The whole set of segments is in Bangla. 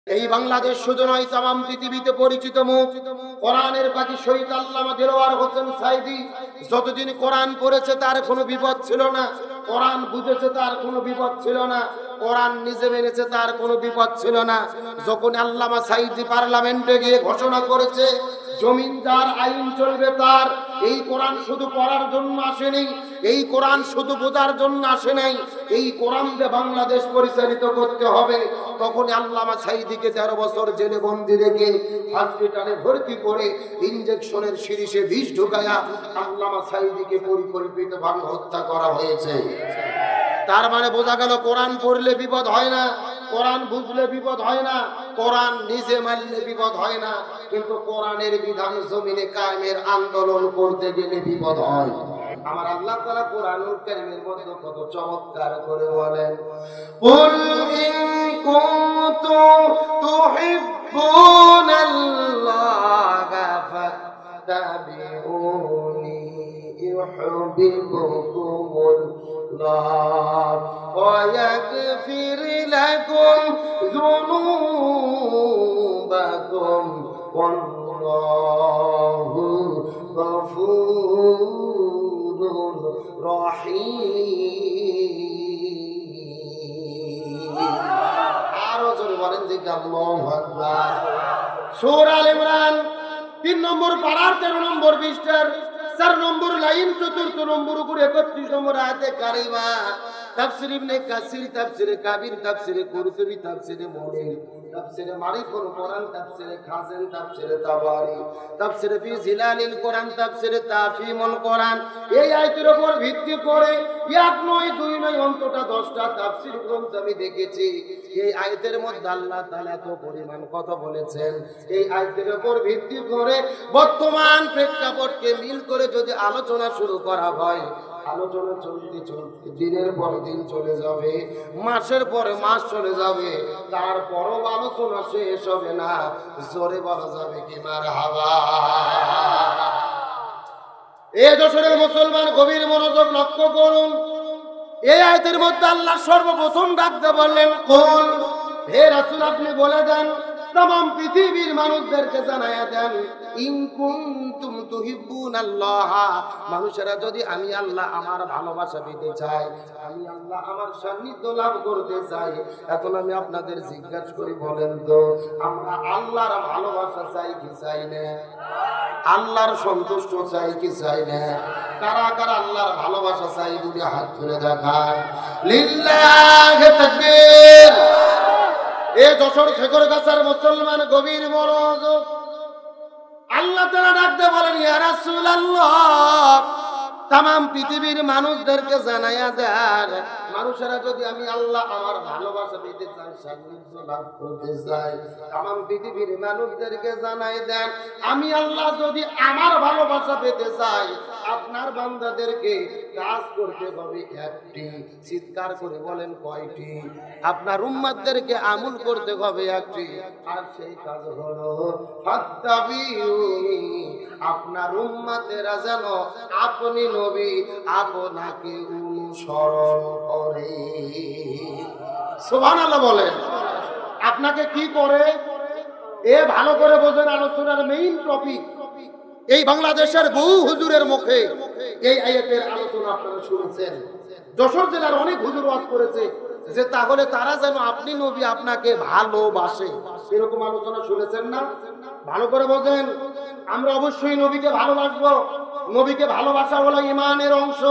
এই বাংলাদেশ শুধু নয়, তামাম পৃথিবীতে পরিচিত মুখ কোরআনের পাখি শহীদ আল্লামা দেলোয়ার হোসেন সাইদি। যতদিন কোরআন পড়েছে তার কোনো বিপদ ছিল না, কোরআন বুঝেছে তার কোনো বিপদ ছিল না, কোরআন নিজে মেনেছে তার কোনো বিপদ ছিল না। যখন আল্লামা সাইদি পার্লামেন্টে গিয়ে ঘোষণা করেছে জমিনদার আইন চলবে তার, এই কোরআন শুধু পড়ার জন্য আসেনি, এই কোরআন শুধু বোঝার জন্য আসে নাই, এই কোরআন দিয়ে বাংলাদেশ পরিচালিত করতে হবে। তখন আল্লামা সাইদিকে 13 বছর জেলে বন্দি রেখে হসপিটালে ভর্তি করে ইনজেকশনের শিরিষে বিষ ঢুকায়া আল্লামা সাইদিকে পরিকল্পিতভাবে হত্যা করা হয়েছে। তার মানে বোঝা গেল কোরআন পড়লে বিপদ হয় না, কোরআন বুঝলে বিপদ হয় না, কোরআন নিজে মানলে বিপদ হয় না, কিন্তু কোরআনের বিধান জমিনে কায়েমের আন্দোলন করতে গেলে বিপদ হয়। আমার আল্লাহ তাআলা কোরআনুল কারীমের মধ্যে কত চমৎকার করে বলেন, কুল ইন কুনতুম তুহিব্বুনাল্লাহা ফাত্তাবিউনি ইউহিব্বুকুমুল্লাহ ওয়া ইয়াগফির লাকুম যুনুবাকুম ওয়াল্লাহু গফুরুর রহিম। আরো জোরে বলেন যে আল্লাহু আকবার। সূরা আল ইমরান 3 নম্বর পারার 13 নম্বর পৃষ্ঠার 4 নম্বর লাইন 4 নম্বর উপর 31 নম্বর আয়াতে কারিমা। তাফসীর ইবনে কাসির, তাফসীরে কাবির, তাফসীরে কুরতুবী, তাফসীরে মুনির, তাফসীরে মারিফুল কোরআন, তাফসীরে খাজিন, তাফসীরে তাবারি, তাফসীরে ফি জিলালিল কোরআন, তাফসীরে তাফহিমুল কোরআন, এই আয়াতের উপর ভিত্তি করে 1 নয় 2 নয় অন্তত 10টা তাফসীর গ্রন্থ আমি দেখেছি। এই আয়াতের মধ্যে আল্লাহ তাআলা তো পরিমাণ কত বলেছেন, এই আয়াতের উপর ভিত্তি করে বর্তমান প্রেক্ষাপটকে মিল করে যদি আলোচনা শুরু করা হয়, আলোচনা চলতে চলতে দিনের পর দিন চলে যাবে, মাসের পরে মাস চলে যাবে, তারপরও আলোচনা শেষ হবে না। জোরে বলা যাবে কি মারহাবা। এই যশোরের মুসলমান গভীর মনোযোগ লক্ষ্য করুন। এই আয়াতের মধ্যে আল্লাহ সর্বপ্রথম ডাকতে বললেন, কুল, হে রাসূল আপনি বলে দেন, तमाम পৃথিবীর মানুষদেরকে জানায়া দেন, ইন কুনতুম তুহিব্বুনাল্লাহ, মানুষেরা যদি আমি আল্লাহ আমার ভালোবাসা পেতে চাই, আমি আল্লাহ আমার সান্নিধ্য লাভ করতে চাই, এখন আমি আপনাদের জিজ্ঞাসা করি, বলেন তো আমরা আল্লাহর ভালোবাসা চাই কি চাই না? আল্লাহর সন্তুষ্ট চাই কি চাই না? কারা কারা আল্লাহর ভালোবাসা চাই দুটি হাত তুলে দেখান। লিল্লাহি তাকবীর। এ যশোর শেখরগাছার মুসলমান গভীর মনোযোগ। আল্লাহ তাআলা ডাকতে বলেন, ইয়া রাসূলুল্লাহ, तमाम পৃথিবীর মানুষদেরকে জানায়া দেন, মানুষেরা যদি আমি আল্লাহ আমার ভালোবাসা পেতে চাই, সান্নিধ্য লাভ করতে চাই, तमाम পৃথিবীর মানুষদেরকে জানাই দেন, আমি আল্লাহ যদি আমার ভালোবাসা পেতে চাই, আপনার বান্দাদেরকে কাজ করতে হবে একটি। চিৎকার করে বলেন কয়টি? আপনার উম্মতদেরকে আমল করতে হবে একটি, আর সেই কাজ হলো ফাত্তাবিউনি, আপনার উম্মতেরা যেন আপনি নবী আপনাকে অনুসরণ করে। সুবহানাল্লাহ বলেন। আপনাকে কি করে? এ ভালো করে বোঝেন, আলোচনার মেইন টপিক। এই বাংলাদেশের বহু হুজুরের মুখে এই আয়াতের আলোচনা আপনারা শুনেছেন। যশোর জেলার অনেক হুজুর ওয়াজ করেছে যে তাহলে তারা যেন আপনি নবী আপনাকে ভালোবাসে, এরকম আলোচনা শুনেছেন না? ভালো করে বোঝেন। আমরা অবশ্যই নবীকে ভালোবাসবো। নবীকে ভালোবাসা হলো ঈমানের অংশ।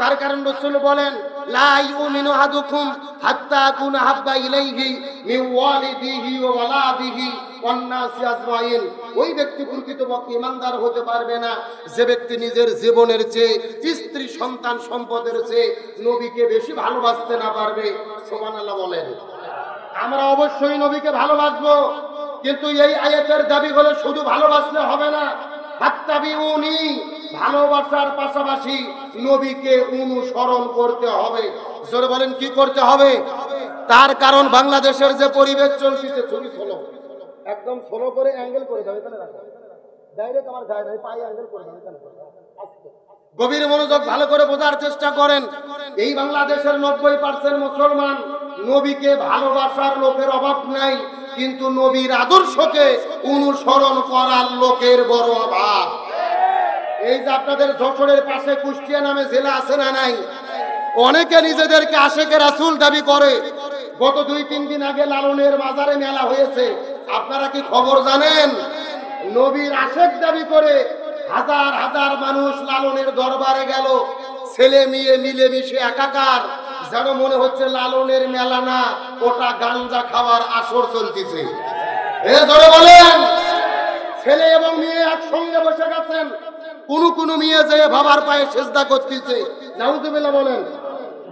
তার কারণ রাসূল বলেন, লা ইউমিনু আহাদুকুম হাত্তা আকুনা হাব্বা ইলাইহি মিন ওয়ালিদিহি ওয়া ওয়ালাদিহি ওয়ান নাসি আজমাইন। ওই ব্যক্তি প্রকৃতপক্ষে ঈমানদার হতে পারবে না যে ব্যক্তি নিজের জীবনের চেয়ে, স্ত্রী সন্তান সম্পদের চেয়ে নবীকে বেশি ভালোবাসতে না পারবে। সুবহানাল্লাহ বলেন। আমরা অবশ্যই নবীকে ভালোবাসবো, কিন্তু এই আয়াতের দাবি হলো শুধু ভালোবাসলে হবে না, ফাত্তাবিউনি, ভালোবাসার পাশাপাশি নবীকে অনুসরণ করতে হবে। জোরে বলেন কি করতে হবে? তার কারণ বাংলাদেশের যে পরিবেশ চলছে, ছবি ফলো একদম ফলো করে অ্যাঙ্গেল করে দাও, এখানে রাখো, ডাইরেক্ট আমার গায়ে নাই, পাই অ্যাঙ্গেল করে দাও, এখানে আস্তে। গভীর মনোযোগ ভালো করে বোঝার চেষ্টা করেন। এই বাংলাদেশের 90% মুসলমান নবীকে ভালোবাসার লোকের অভাব নাই, কিন্তু নবীর আদর্শকে অনুসরণ করার লোকের বড় অভাব। এই যে আপনাদের যশোরের পাশে কুষ্টিয়া নামে জেলা আছে না নাই, অনেকে নিজেদেরকে আশেকে রাসূল দাবি করে। গত 2-3 দিন আগে লালনের মাজারে মেলা হয়েছে, আপনারা কি খবর জানেন? নবীর আশেক দাবি করে হাজার হাজার মানুষ লালনের দরবারে গেল, ছেলে মেয়ে মিলেমিশে একাকার, যেন মনে হচ্ছে লালনের মেলা না, ওটা গাঞ্জা খাওয়ার আসর চলতেছে। এ ধরে বলেন, ছেলে এবং মেয়ে একসঙ্গে বসে গেছেন, কোন মেয়ে যে বাবার পায়ে সেজদা করতেছে, নাউজুবিল্লাহ বলেন।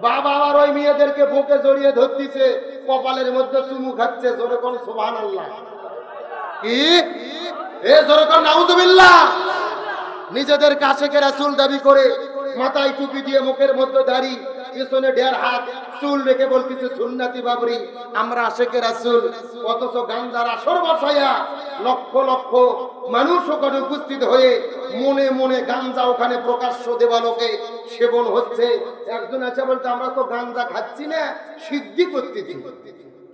বাবা আবার ওই মেয়েদেরকে বুকে জড়িয়ে ধরতেছে, কপালের মধ্যে চুমু খাচ্ছে, জোরে কোন সুবহানাল্লাহ। কি এ জোরে কোন নাউজুবিল্লাহ। নিজেদের কাছেকে রাসূল দাবি করে মাথায় টুপি দিয়ে, মুখের মধ্যে দাড়ি, পিছনে 1.5 হাত চুল রেখে বলতেছে সুন্নতি বাবরি, আমরা আশেকে রাসূল। অথচ গাঞ্জার আসর বসাইয়া লক্ষ লক্ষ মানুষ ওখানে উপস্থিত হয়ে মনে মনে গাঞ্জা ওখানে প্রকাশ্য দেবালোকে সেবন হচ্ছে। একজন আছে বলতে, আমরা তো গাঞ্জা খাচ্ছি না, সিদ্ধি করতেছি।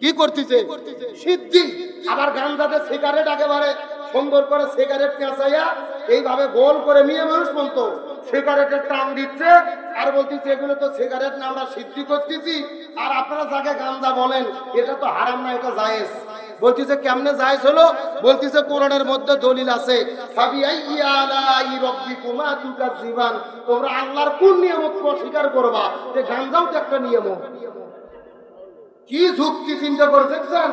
কি করতেছে? সিদ্ধি। আবার গাঞ্জাতে সিগারেট একেবারে সুন্দর করে সিগারেট পেঁচাইয়া এইভাবে গোল করে মেয়ে মানুষ বলতো সিগারেটের টান দিচ্ছে আর বলতেছে এগুলো তো সিগারেট না, আমরা সিদ্ধি করতেছি। আর আপনারা যাকে গাঞ্জা বলেন, এটা তো হারাম না, এটা জায়েজ। বলতেছে কেমনে জায়েজ হলো? বলতেছে কোরআনের মধ্যে দলিল আছে, ফাবিআইয়ি আলাই রাব্বিকুমা তুকাজ্জিবান, তোমরা আল্লাহর কোন নিয়ামত অস্বীকার করবা? যে গাঞ্জাও তো একটা নিয়ামত। কি যুক্তি চিন্তা করে দেখছেন?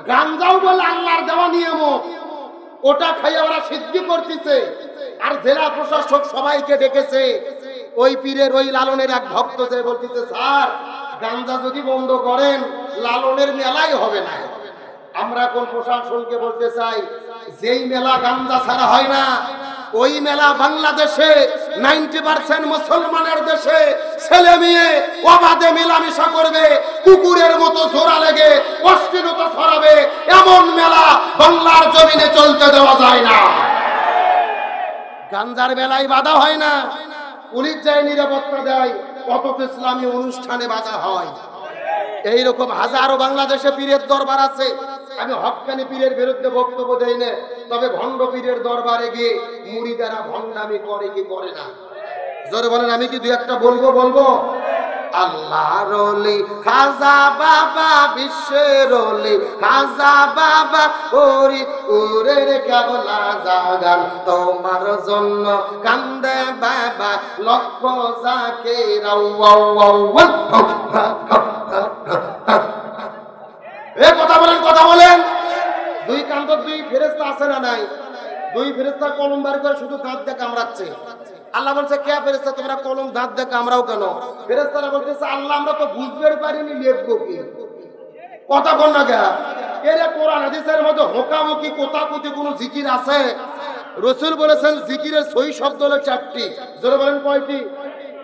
গাঞ্জাও বলে আল্লাহর দেওয়া নিয়ামত, ওটা খাইয়া ওরা সিদ্ধি করতেছে। আর জেলা প্রশাসক সবাইকে ডেকেছে। ওই পীরের, ওই লালনের এক ভক্ত যে বলতেছে, স্যার গাঞ্জা যদি বন্ধ করেন লালনের মেলাই হবে না। আমরা কোন প্রশাসনকে বলতে চাই, যেই মেলা গাঞ্জা ছাড়া হয় না, ওই মেলা বাংলাদেশে 90% মুসলমানের দেশে ছেলে মেয়ে অবাধে মেলামেশা করবে, কুকুরের মতো জোড়া লেগে অশ্লীলতা ছড়াবে, এমন মেলা বাংলার জমিনে চলতে দেওয়া যায় না। গাঞ্জার মেলায় বাধা হয় না, পুলিশ যায় নিরাপত্তা দেয়, অথচ ইসলামী অনুষ্ঠানে বাধা হয়। এইরকম হাজারো বাংলাদেশে পীরের দরবার আছে। আমি হক্কানি পীরের বিরুদ্ধে বক্তব্য দেই না, তবে ভণ্ড পীরের দরবারে গিয়ে মুরিদারা ভণ্ডামি করে কি করে না? জোরে বলেন, আমি কি 2-1টা বলবো? আল্লাহর ওলি খাজা বাবা, বিশ্বের ওলি খাজা বাবা, ওরি উরের কেবলা জাগান তোমার জন্য কান্দে বাবা, লক্ষ জাকির। এ কথা বলেন। 2 কান্দর 2 ফেরেশতা আছে না নাই? 2 ফেরেশতা কলম বার করে শুধু দাঁত দিয়ে কামড়াচ্ছে। আল্লাহ বলছে, কে ফেরেশতা তোমরা কলম দাঁত দিয়ে কামড়াও কেন? ফেরেশতারা বলতেছে, আল্লাহ আমরা তো বুঝতে পারিনি লিখবো কি। কথা কোন না গা? এর কোরআন হাদিসের মধ্যে হোকামুকি কোতাকুতি কোন জিকির আছে? রাসূল বলেছেন জিকিরের সহি শব্দ হলো 4টি। জোরে বলেন কয়টি?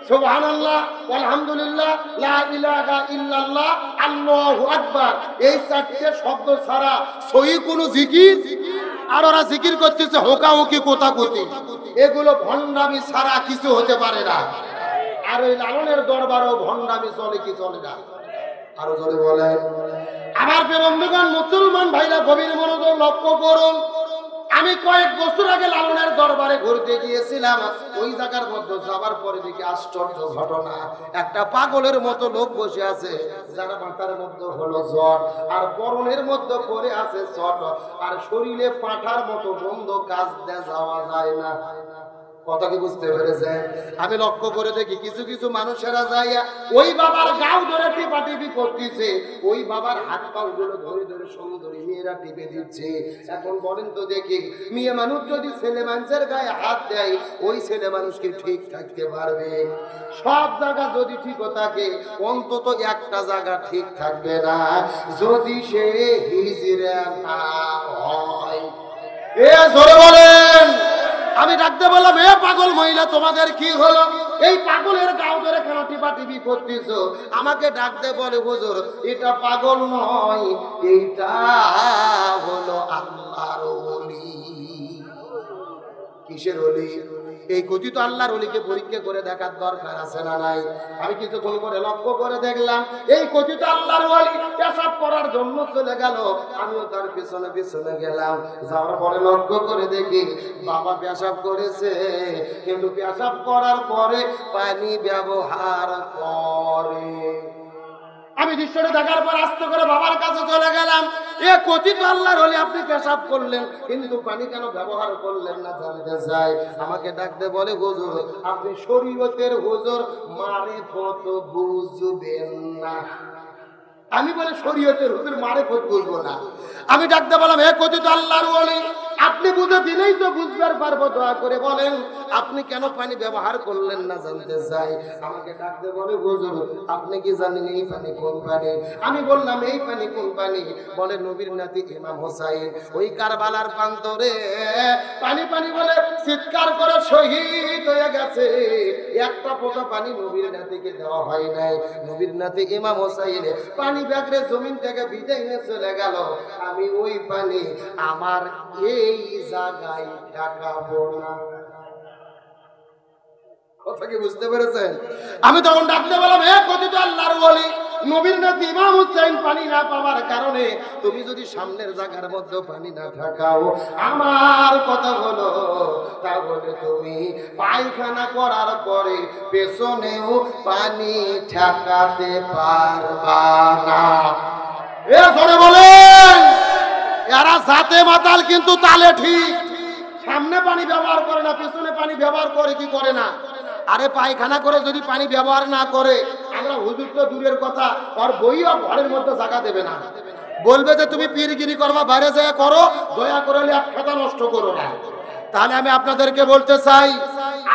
সুবহানাল্লাহ, আলহামদুলিল্লাহ, লা ইলাহা ইল্লাল্লাহ, আল্লাহু আকবার। এই 4টে শব্দ ছাড়া সহি কোনো জিকির। আর ওরা জিকির করতেছে হোকাহুকি কোতাকুতি, এগুলো ভণ্ডামি ছাড়া কিছু হতে পারে না। আর ওই লালনের দরবারও ভণ্ডামি চলে কি চলে না? আরো জোরে বলেন। আমার প্রিয় বন্ধুগণ, মুসলমান ভাইরা গভীর মনোযোগ লক্ষ্য করুন। আমি কয়েক বছর আগে লালনের দরবারে ঘুরতে গিয়েছিলাম। ওই জায়গার মধ্যে যাবার পরে দেখি আশ্চর্য ঘটনা, একটা পাগলের মতো লোক বসে আছে, যার মাথার মধ্যে হলো জ্বর, আর পরনের মধ্যে পরে আছে চট, আর শরীরে পাঠার মতো বন্ধ, কাজ দিয়ে যাওয়া যায় না। কথা কি বুঝতে পেরেছেন? আমি লক্ষ্য করে দেখি কিছু কিছু মানুষেরা যাইয়া ওই বাবার গাও ধরে টিপাটিপি করতেছে, ওই বাবার হাত পা গুলো ধরে ধরে সুন্দরী মেয়েরা টিপে দিচ্ছে। এখন বলেন তো দেখি, মেয়ে মানুষ যদি ছেলে মানুষের গায়ে হাত দেয়, ওই ছেলে মানুষ কি ঠিক থাকতে পারবে? সব জায়গা যদি ঠিক থাকে, অন্তত একটা জায়গা ঠিক থাকবে না, যদি সে হিজড়া না হয়। এ জোরে বলেন। আমি ডাকতে বললাম, এ পাগল মহিলা, তোমাদের কি হলো? এই পাগলের গাও ধরে কেন টিপাটিপি করতেছো? আমাকে ডাকতে বলে, হুজুর এটা পাগল নয়, এটা হলো আল্লাহর ওলি। কিসের ওলি? এই কথিত আল্লাহর ওলিকে পরীক্ষা করে দেখার দরকার আছে না নাই? আমি কিছুক্ষণ করে লক্ষ্য করে দেখলাম এই কথিত আল্লাহর ওলি পেশাব করার জন্য চলে গেল, আমিও তার পিছনে পিছনে গেলাম। যাওয়ার পরে লক্ষ্য করে দেখি বাবা পেশাব করেছে, কিন্তু পেশাব করার পরে পানি ব্যবহার করে। আমি দৃশ্যটা দেখার পর আস্তে করে বাবার কাছে চলে গেলাম। এ কথিত আল্লাহর ওলি আপনি পেশাব করলেন, কিন্তু পানি কেন ব্যবহার করলেন না জানতে চাই। আমাকে ডাকতে বলে, হুজুর আপনি শরীয়তের হুজুর, মারিফত বুঝবেন না। আমি বলে শরীয়তের হুজুর, মারিফত বুঝবো না। আমি ডাকতে বললাম, হে কথিত আল্লাহর ওলি আপনি বুঝে দিলেই তো বুঝবার পারবো, দয়া করে বলেন আপনি কেন পানি ব্যবহার করলেন না জানতে চাই। আমাকে ডাকতে বলে, হুজুর আপনি কি জানেন এই পানি কোন পানি? আমি বললাম এই পানি কোন পানি? বলে নবীর নাতি ইমাম হোসাইন ওই কারবালার প্রান্তরে পানি পানি বলে চিৎকার করে শহীদ হয়ে গেছে। একটা ফোঁটা পানি নবীর নাতিকে দেওয়া হয় নাই। নবীর নাতি ইমাম হোসাইন পানি ব্যাগরে জমিন থেকে বিদায় নিয়ে চলে গেল। আমি ওই পানি আমার এই জায়গায় ঢাকাবো না। কথা কি বুঝতে পেরেছেন? আমি তখন ডাকতে বললাম, হে কথিত আল্লাহর ওলি নবীর নাতি ইমাম হুসাইন পানি না পাওয়ার কারণে তুমি যদি সামনের জায়গার মধ্যে পানি না ঢাকাও, আমার কথা হলো তাহলে তুমি পায়খানা করার পরে পেছনেও পানি ঠেকাতে পারবা না। এ জোরে বলেন, এরা জাতে মাতাল কিন্তু তালে ঠিক। সামনে পানি ব্যবহার করে না, পেছনে পানি ব্যবহার করে কি করে না? আরে পায়খানা করে যদি পানি ব্যবহার না করে, আমরা হুজুর তো দূরের কথা, আর বইও ঘরের মধ্যে জায়গা দেবে না, বলবে যে তুমি পীরগিরি করবা, বাইরে যায় করো, দয়া করে এক খাতা নষ্ট করো না। তাহলে আমি আপনাদেরকে বলতে চাই,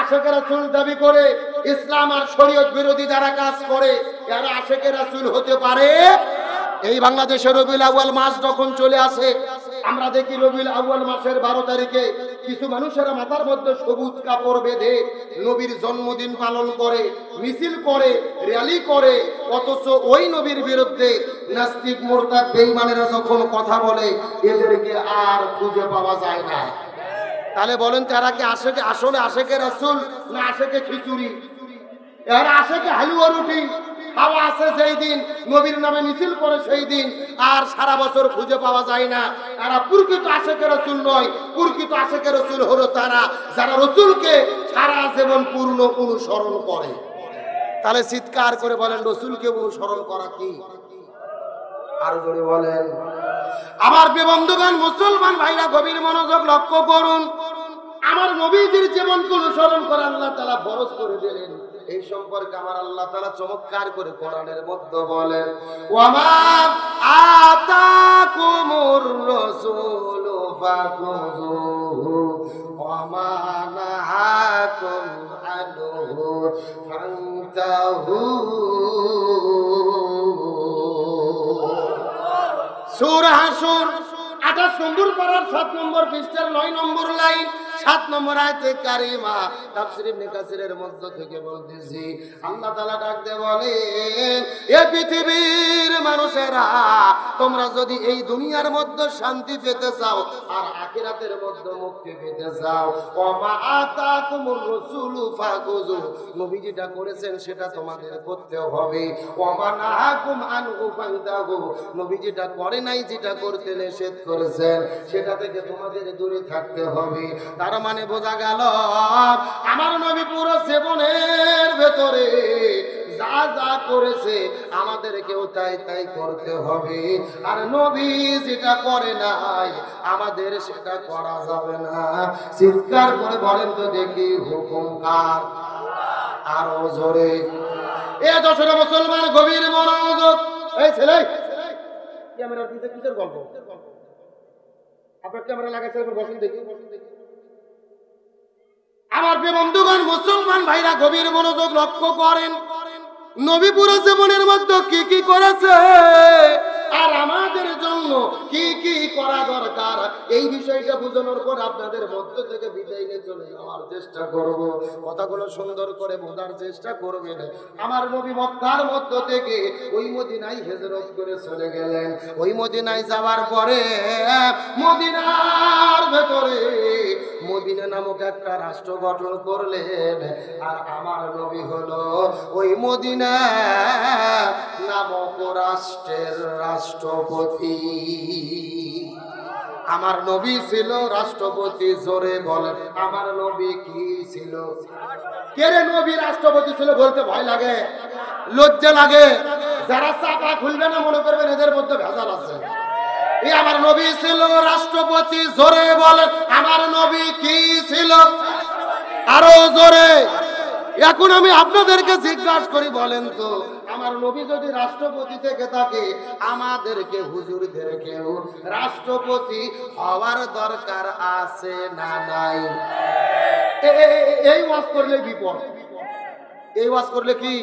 আশেকের রাসূল দাবি করে ইসলাম আর শরীয়ত বিরোধী যারা কাজ করে, এরা আশেকের রাসূল হতে পারে? এই বাংলাদেশে রবিউল আউয়াল মাস যখন চলে আসে, আমরা দেখি রবিউল আউয়াল মাসের 12 তারিখে কিছু মানুষেরা মাথার মধ্যে সবুজ কাপড় বেঁধে নবীর জন্মদিন পালন করে, মিছিল করে, র্যালি করে, অথচ ওই নবীর বিরুদ্ধে নাস্তিক মুরতাদ বেঈমানেরা যখন কথা বলে এদেরকে আর খুঁজে পাওয়া যায় না। তাহলে বলেন তারা কি আশেকে আসলে আশেকের রাসূল না আশেকে খিচুড়ি? এরা আশেকে হালুয়া রুটি খাওয়া আছে সেই দিন, নবীর নামে মিছিল করে সেই দিন, আর সারা বছর খুঁজে পাওয়া যায় না। এরা প্রকৃত আশেকের রাসূল নয়। প্রকৃত আশেকের রাসূল হলো তারা যারা রাসূলকে সারা জীবন পূর্ণ অনুসরণ করে। তাহলে চিৎকার করে বলেন রাসূলকে অনুসরণ করা কি? আরো জোরে বলেন। আমার প্রিয় বন্ধুগণ, মুসলমান ভাইরা গভীর মনোযোগ লক্ষ্য করুন। আমার নবীজির জীবনকে অনুসরণ করে আল্লাহ তাআলা ফরজ করে দিলেন। এই সম্পর্কে আমার আল্লাহ তাআলা চমৎকার করে কোরআনের মধ্যে বলেন, ওয়ামা আতাকুমুর রাসূলু ফাখুযুহু ওয়ামা নাহাকুম আনহু ফান্তাহু। সূরা হাসর 28 নম্বর পারার 7 নম্বর পৃষ্ঠার 9 নম্বর লাইন 7 নম্বর আয়াতে কারিমা তাফসীর ইবনে কাসিরের মধ্য থেকে বলতেছি, আল্লাহ তাআলা ডাকতে বলেন, এ পৃথিবীর মানুষেরা তোমরা যদি এই দুনিয়ার মধ্যে শান্তি পেতে চাও আর আখিরাতের মধ্যে মুক্তি পেতে চাও, ওমা আতাকুমুর রাসূলু ফাখুযু, নবী যেটা করেছেন সেটা তোমাদের করতে হবে, ওমা নাহাকুম আনহু ফান্তাহু, নবী যেটা করে নাই, যেটা করতে নিষেধ করেছেন সেটা থেকে তোমাদের দূরে থাকতে হবে। তার মানে বোঝা গেল আমার নবী পুরো জীবনের ভেতরে যা যা করেছে আমাদেরকেও তাই তাই করতে হবে, আর নবী যেটা করে নাই আমাদের সেটা করা যাবে না। চিৎকার করে বলেন তো দেখি, হুকুম কার? আরো জোরে। এ দশরা মুসলমান গভীর মনোযোগ। এই ছেলে ক্যামেরার পিছে কিসের গল্প? আপনার ক্যামেরা লাগাইছে, বসেন দেখি। আমার প্রিয় বন্ধুগণ, মুসলমান ভাইরা গভীর মনোযোগ লক্ষ্য করেন। নবী পুরো জীবনের মধ্যে কি কি করেছে আর আমাদের জন্য কি কি করা দরকার, এই বিষয়টা বোঝানোর পর আপনাদের মধ্য থেকে বিদায় নিয়ে চলে যাওয়ার চেষ্টা করব। কথাগুলো সুন্দর করে বোঝার চেষ্টা করবেন। আমার নবী মক্কার মধ্য থেকে ওই মদিনায় হিজরত করে চলে গেলেন। ওই মদিনায় যাওয়ার পরে মদিনার ভেতরে মদিনা নামক একটা রাষ্ট্র গঠন করলেন। আর আমার নবী হলো ওই মদিনা নামক রাষ্ট্রের রাষ্ট্রপতি। আমার নবী ছিল রাষ্ট্রপতি। জোরে বলেন, আমার নবী কি ছিল? কে রে নবী রাষ্ট্রপতি ছিল বলতে ভয় লাগে, লজ্জা লাগে। যারা চাপা খুলবে না মনে করবেন এদের মধ্যে ভেজাল আছে। এই আমার নবী ছিল রাষ্ট্রপতি। জোরে বলেন, আমার নবী কি ছিল? আরো জোরে। এখন আমি আপনাদেরকে জিজ্ঞাসা করি, বলেন তো আমার নবী যদি রাষ্ট্রপতি থেকে থাকে, আমাদেরকে হুজুরদেরকেও রাষ্ট্রপতি হওয়ার দরকার আছে না নাই? এই ওয়াজ করলে বিপদ। এই ওয়াজ করলে কি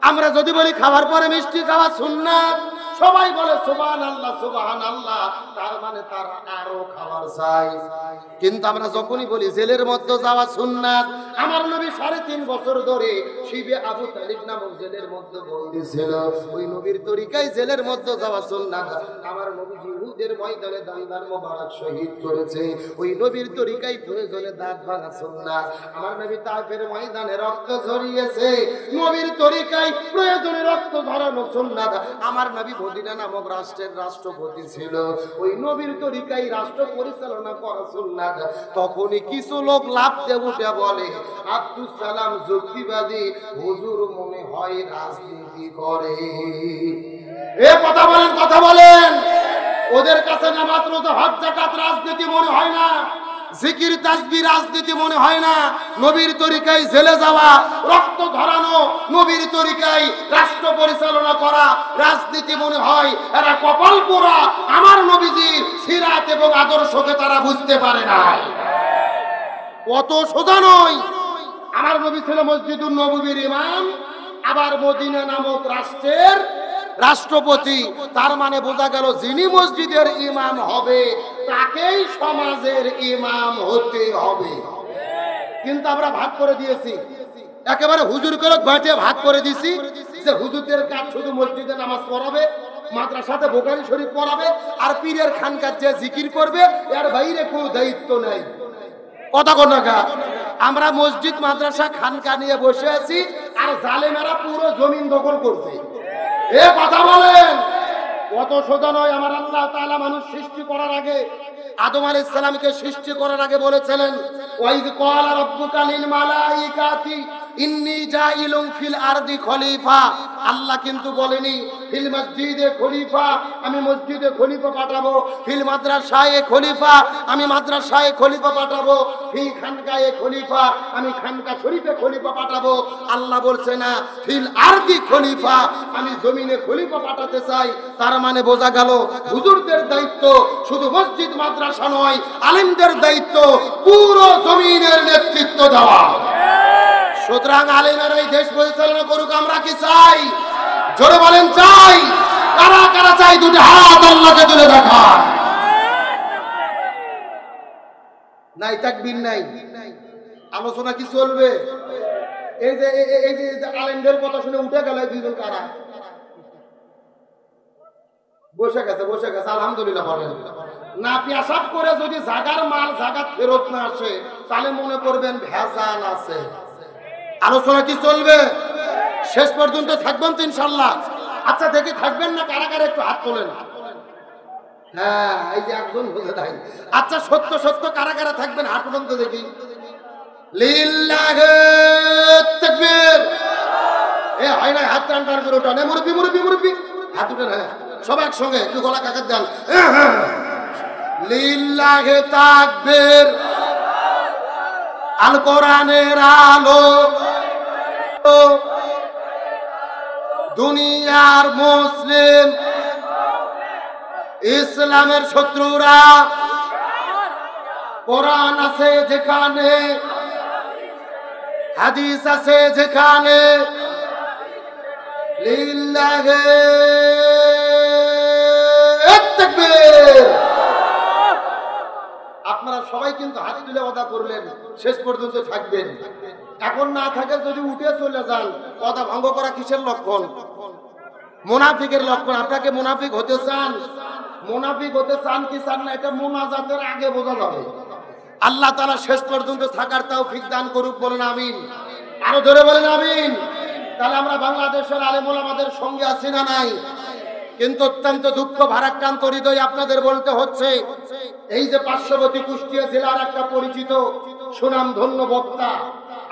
আমরা যদি বলি খাবার পরে মিষ্টি খাওয়া সুন্নাত, সবাই বলে সুবহানাল্লাহ সুবহানাল্লাহ, তার মানে তার আরো খাবার চাই। কিন্তু আমরা যখনই বলি জেলের মধ্যে যাওয়া সুন্নাত, আমার নবী 3.5 বছর ধরে শিবে আবু তালিব নামক জেলের মধ্যে বন্দী ছিল। ওই নবীর তরিকায় জেলের মধ্যে যাওয়া সুন্নাত। আমার নবী ইহুদের ময়দানে দান্দার মোবারক শহীদ করেছে, ওই নবীর তরিকায় প্রয়োজনে দাঁত ভাঙা সুন্নাত। আমার নবী তায়েফের ময়দানে রক্ত ঝরিয়েছে, নবীর তরিকায় প্রয়োজনে রক্ত ঝরানো সুন্নাত। আমার নবী মদিনা নামক রাষ্ট্রের রাষ্ট্রপতি ছিল, ওই নবীর তরিকায় রাষ্ট্র পরিচালনা করা সুন্নাত। তখনই কিছু লোক লাফতে উঠে বলে, আব্দুল সালাম যুক্তিবাদী, হুজুর মনে হয় রাজনীতি করে। এ কথা বলেন, কথা বলেন। ওদের কাছে নামাজ রোজা হজ যাকাত রাজনীতি মনে হয় না, জিকির তাসবিহ রাজনীতি মনে হয় না, নবীর তরিকায় জেলে যাওয়া, রক্ত ঝরানো, নবীর তরিকায় রাষ্ট্র পরিচালনা করা রাজনীতি মনে হয়। এরা কপাল পোড়া, আমার নবীজির সিরাত এবং আদর্শকে তারা বুঝতে পারে না। অত সোজা নয়। আমার নবী ছিল মসজিদুন নববীর ইমাম, আবার মদিনা নামক রাষ্ট্রের রাষ্ট্রপতি। তার মানে বোঝা গেল যিনি মসজিদের ইমাম হবে তাকেই সমাজের ইমাম হতে হবে। কিন্তু আমরা ভাগ করে দিয়েছি, একেবারে হুজুর করে বাঁটে ভাগ করে দিছি যে হুজুরদের কাজ শুধু মসজিদে নামাজ পড়াবে, মাদ্রাসাতে বুখারী শরীফ পড়াবে, আর পীরের খানকার যে জিকির করবে এর বাইরে কোনো দায়িত্ব নাই। কথা কোন না, আমরা মসজিদ মাদ্রাসা খানকা নিয়ে বসে আছি, আর জালেমেরা পুরো জমিন দখল করছে। এ কথা বলেন, কত সোজা নয়। আমার আল্লাহ তাআলা মানুষ সৃষ্টি করার আগে, আদম আলাইহিস সালামকে সৃষ্টি করার আগে বলেছিলেন, ওয়াইজ ক্বালা রাব্বুকা লিল মালাইকাতি ইন্নী জাইলুন ফিল আরদি খলিফা। আল্লাহ কিন্তু বলেনি ফিল মসজিদে খলিফা, আমি মসজিদে খলিফা পাঠাবো, ফিল মাদ্রাসায়ে খলিফা, আমি মাদ্রাসায়ে খলিফা পাঠাবো, ফি খানকায়ে খলিফা, আমি খানকা শরীফে খলিফা পাঠাবো। আল্লাহ বলছে না ফিল আরদি খলিফা, আমি জমিনে খলিফা পাঠাতে চাই। তার মানে বোঝা গেল হুজুরদের দায়িত্ব শুধু মসজিদ মাদ্রাসা নয়, আলেমদের দায়িত্ব পুরো জমিনের নেতৃত্ব দেওয়া। সুতরাং আলেমেরা এই দেশ পরিচালনা করুক, আমরা কি চাই? জোরে বলেন চাই। কারা কারা চাই? দুটো হাত আল্লাহকে তুলে দেখা। নাই তাকবীর নাই, আলোচনা কি চলবে? এই যে আলেমদের কথা শুনে উঠে গেল দুইজন, কারা বসে গেছে আলহামদুলিল্লাহ বলেন না। পেশাব করে যদি জাগার মাল জাগাত ফেরত না আসে তাহলে মনে করবেন ভেজাল আছে। আলোচনা কি চলবে? শেষ পর্যন্ত থাকবেন তো ইনশাআল্লাহ? আচ্ছা দেখি থাকবেন না কারা কারা, একটু হাত তোলেন। হ্যাঁ, এই যে একজন বুঝে দেয়। আচ্ছা সত্য সত্য কারা কারা থাকবেন হাত তোলেন তো দেখি। লিল্লাহি তাকবীর। এ হয় না হাত টান করে ওঠা, মুরব্বি মুরব্বি মুরব্বি হাত উঠে না, সবাই একসঙ্গে একটু গলা কাকাত দেন। লিল্লাহি তাকবীর। আল কোরআনের আলো দুনিয়ার মুসলিম ইসলামের শত্রুরা, কোরআন আছে যেখানে, হাদিস আছে যেখানে, লিল্লাহি তাকবীর। আপনারা সবাই কিন্তু হাত তুলে ওয়াদা করলেন শেষ পর্যন্ত থাকবেন। এখন না থাকে যদি উঠে চলে যান, ওয়াদা ভঙ্গ করা কিসের লক্ষণ? মুনাফিকের লক্ষণ। আপনাকে মুনাফিক হতে চান? মুনাফিক হতে চান কি চান না এটা মুনাজাতের আগে বোঝা যাবে। আল্লাহ তাআলা শেষ পর্যন্ত থাকার তৌফিক দান করুক, বলেন আমিন। আরো জোরে বলেন আমিন। তাহলে আমরা বাংলাদেশের আলেম ওলামাদের সঙ্গে আছি না নাই? কিন্তু অত্যন্ত দুঃখ ভারাক্রান্ত হৃদয় আপনাদের বলতে হচ্ছে, এই যে পার্শ্ববর্তী কুষ্টিয়া জেলার একটা পরিচিত সুনামধন্য বক্তা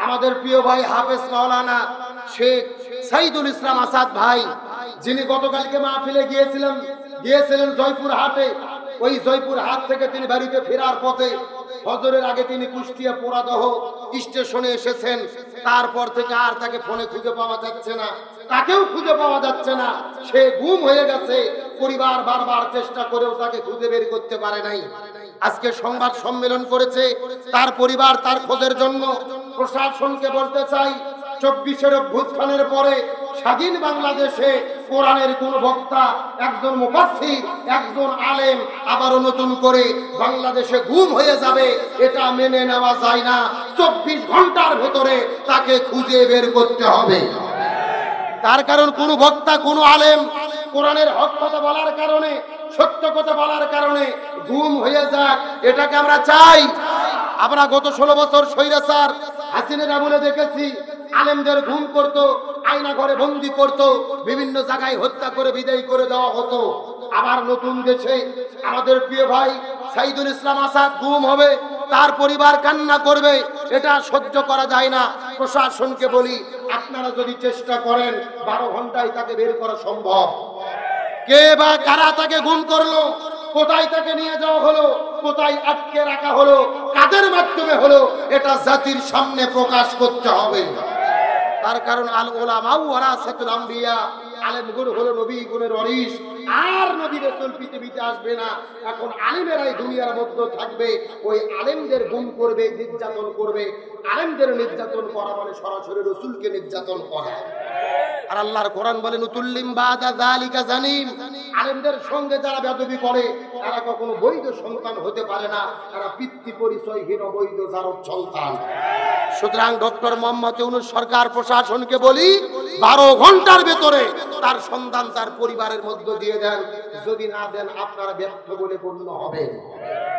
আমাদের প্রিয় ভাই হাফেজ মাওলানা শেখ সাইদুল ইসলাম আসাদ ভাই, যিনি গতকালকে মাহফিলে গিয়েছিলেন জয়পুর হাটে। ওই জয়পুর হাট থেকে তিনি বাড়িতে ফেরার পথে ফজরের আগে তিনি কুষ্টিয়া পোড়াদহ স্টেশনে এসেছেন। তারপর থেকে আর তাকে ফোনে খুঁজে পাওয়া যাচ্ছে না, তাকেও খুঁজে পাওয়া যাচ্ছে না। সে গুম হয়ে গেছে। পরিবার বারবার চেষ্টা করেও তাকে খুঁজে বের করতে পারে নাই। আজকে সংবাদ সম্মেলন করেছে তার পরিবার তার খোঁজের জন্য। প্রশাসনকে বলতে চাই, 24-এর অভ্যুত্থানের পরে স্বাধীন বাংলাদেশে কোরআনের কোন বক্তা, একজন মুফাসসির, একজন আলেম আবারও নতুন করে বাংলাদেশে গুম হয়ে যাবে, এটা মেনে নেওয়া যায় না। 24 ঘন্টার ভেতরে তাকে খুঁজে বের করতে হবে। তার কারণ কোন বক্তা, কোন আলেম কোরআনের হক কথা বলার কারণে, সত্য কথা বলার কারণে গুম হয়ে যাক, এটাকে আমরা চাই? আমরা গত 16 বছর স্বৈরাচার হাসিনার আমলে দেখেছি আলেমদের গুম করত, আয়না ঘরে বন্দি করত, বিভিন্ন জায়গায় হত্যা করে বিদায় করে দেওয়া হতো। আবার নতুন দেশে আমাদের প্রিয় ভাই সাইদুল ইসলাম আসাদ গুম হবে, তার পরিবার কান্না করবে, এটা সহ্য করা যায় না। প্রশাসনকে বলি, আপনারা যদি চেষ্টা করেন 12 ঘন্টায় তাকে বের করা সম্ভব। কে বা কারা তাকে গুম করলো, কোথায় তাকে নিয়ে যাওয়া হলো, কোথায় আটকে রাখা হলো, কাদের মাধ্যমে হলো, এটা জাতির সামনে প্রকাশ করতে হবে। তার কারণ আল উলামা ওয়ারাসাতুল আম্বিয়া, আলেমগুলো হলো নবী গুণের ওয়ারিস। আর নবী রাসূল পৃথিবীতে আসবে না, এখন আলেমেরাই দুনিয়ার মধ্যে থাকবে। ওই আলেমদের গুম করবে, নির্যাতন করবে। আলেমদের নির্যাতন করা মানে সরাসরি রাসূলকে নির্যাতন করা। আর আল্লাহর কোরআন বলেন উতুল্লিম বাদা যালিকা জানিম, আলেমদের সঙ্গে যারা বেয়াদবি করে তারা কখনো বৈধ সন্তান হতে পারে না, তারা পিতৃ পরিচয়হীন অবৈধ জারদ সন্তান। সুতরাং ডক্টর মোহাম্মদ ইউনূস সরকার প্রশাসনকে বলি, 12 ঘন্টার ভেতরে তার সন্তান তার পরিবারের মধ্যে দিয়ে দেন। যদি না দেন আপনারা ব্যর্থ বলে গণ্য হবেন।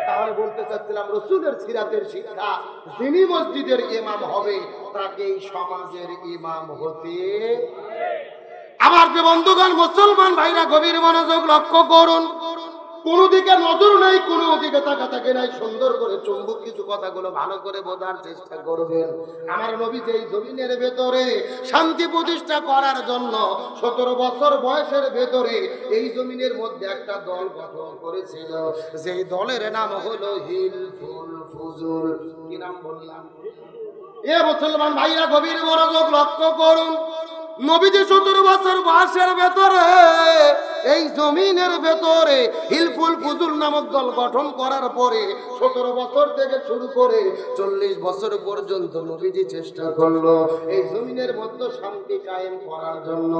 তাহলে বলতে চাচ্ছিলাম, রাসূলের সিরাতের শিক্ষা, যিনি মসজিদের ইমাম হবে তাকে সমাজের ইমাম হতে। আমার যে বন্ধুগণ মুসলমান ভাইরা, গভীর মনোযোগ লক্ষ্য করুন। কোন দিকে নজর নাই, কোন দিকে তাকাতাকি নাই। সুন্দর করে চুম্বক কিছু কথাগুলো ভালো করে বোঝার চেষ্টা করবেন। আমার নবী যে জমিনের ভেতরে শান্তি প্রতিষ্ঠা করার জন্য 17 বছর বয়সের ভেতরে এই জমিনের মধ্যে একটা দল গঠন করেছিল, যেই দলের নাম হলো হিলফুল ফুজুল। কি নাম বললাম? এ মুসলমান ভাইরা গভীর মনোযোগ লক্ষ্য করুন। নবীজি 17 বছর বয়সের ভেতরে এই জমিনের ভেতরে হিলফুল ফুজুল নামক দল গঠন করার পরে 17 বছর থেকে শুরু করে 40 বছর পর্যন্ত নবীজি চেষ্টা করলো এই জমিনের মধ্যে শান্তি কায়েম করার জন্য।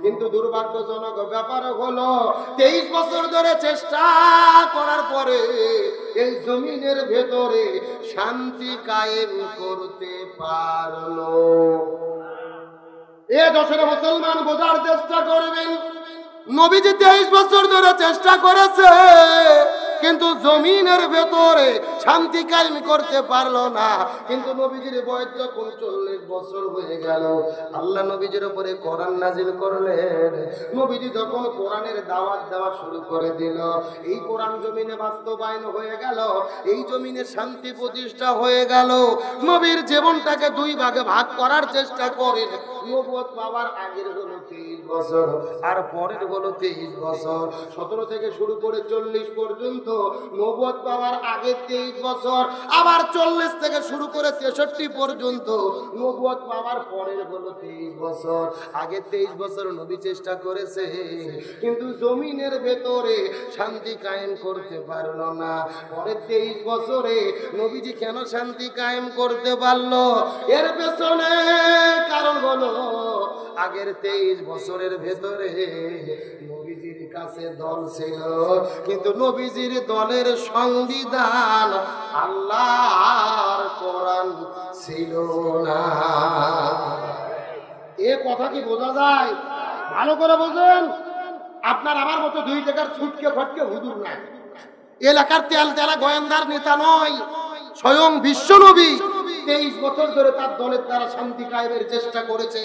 কিন্তু দুর্ভাগ্যজনক ব্যাপার হলো 23 বছর ধরে চেষ্টা করার পরে এই জমিনের ভেতরে শান্তি কায়েম করতে পারলো। এ দশের মুসলমান বোঝার চেষ্টা করবেন, নবীজি 23 বছর ধরে চেষ্টা করেছে, কিন্তু জমিনের ভেতরে শান্তি কায়েম করতে পারলো না। কিন্তু নবীজির বয়স যখন 40 বছর হয়ে গেল, আল্লাহ নবীজির উপরে কোরআন নাজিল করলেন। নবীজি যখন কোরআনের দাওয়াত দেওয়া শুরু করে দিল, এই কোরআন জমিনে বাস্তবায়ন হয়ে গেল, এই জমিনে শান্তি প্রতিষ্ঠা হয়ে গেল। নবীর জীবনটাকে 2 ভাগে ভাগ করার চেষ্টা করেন। নবুয়ত পাওয়ার আগের হলো 23 বছর, আর পরের হলো 23 বছর। 17 থেকে শুরু করে 40 পর্যন্ত নবুয়ত পাওয়ার আগে 23 বছর, আবার 40 থেকে শুরু করে 63 পর্যন্ত নবুয়ত পাওয়ার পরের হলো 23 বছর। আগে 23 বছর নবী চেষ্টা করেছে, কিন্তু জমিনের ভেতরে শান্তি কায়েম করতে পারলো না। পরের 23 বছরে নবীজি কেন শান্তি কায়েম করতে পারলো? এর পেছনে কারণ হলো আগের 23 বছরের ভেতরে নবীজির কাছে দল ছিল, কিন্তু নবীজির দলের সংবিধান আল্লাহর কোরআন ছিল না। এ কথা কি বোঝা যায়? ভালো করে বোঝেন। আপনার আমার মতো 2 জায়গার ছুটকে ফটকে হুজুর নাই, এলাকার তেল তেলা গোয়েন্দার নেতা নয়, স্বয়ং বিশ্বনবী 23 বছর ধরে তার দলের দ্বারা শান্তি কায়েমের চেষ্টা করেছে,